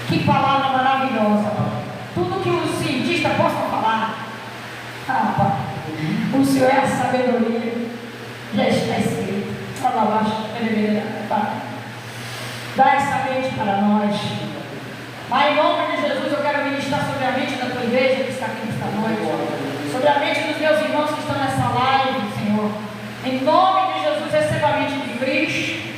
[SPEAKER 1] que palavra maravilhosa. Tudo que os cientistas possam falar, Pai, o Senhor é a sabedoria, já está escrito. Pai, dá essa mente para nós. Pai, em nome de Jesus, eu quero ministrar sobre a mente da tua igreja que está aqui nesta noite, sobre a mente dos meus irmãos que estão nessa live, Senhor. Em nome de Jesus, receba a mente de Cristo.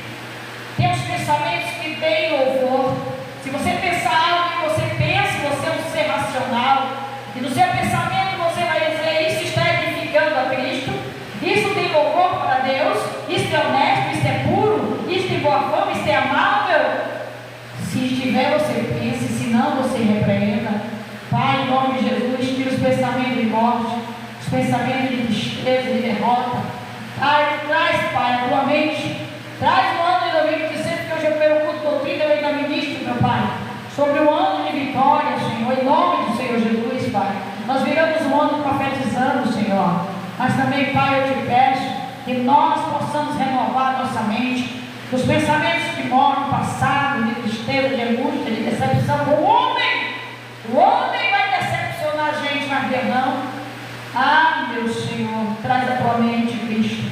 [SPEAKER 1] Tem os pensamentos que têm louvor. Se você pensar algo que você pensa, você é um ser racional, e no seu pensamento você vai dizer, isso está edificando a Cristo, isso tem louvor para Deus, isso é honesto, isso é puro, isso tem boa fama, isso é amável. Se estiver, você pense, se não, você repreenda. Pai, em nome de Jesus, tira os pensamentos de morte, os pensamentos de tristeza, de derrota. Pai, traz, Pai, a tua mente, traz o ano de 2017, que hoje eu pego o culto de doutrina, eu ainda ministro, meu Pai, sobre o ano de vitória, Senhor, em nome do Senhor Jesus, Pai. Nós viramos um ano profetizando, Senhor, mas também, Pai, eu te peço que nós possamos renovar nossa mente dos pensamentos que moram, passado, de tristeza, de angústia, de decepção. O homem vai decepcionar a gente, mas Deus não. Ah, meu Senhor, traz a tua mente, Cristo,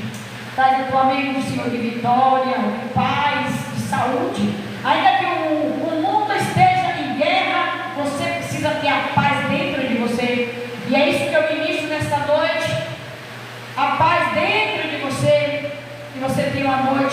[SPEAKER 1] traz a tua mente, Senhor, de vitória, de paz, de saúde. Ainda que o mundo esteja em guerra, você precisa ter a paz dentro de você, e é isso que eu ministro nesta noite, a paz dentro de você, que você tenha uma noite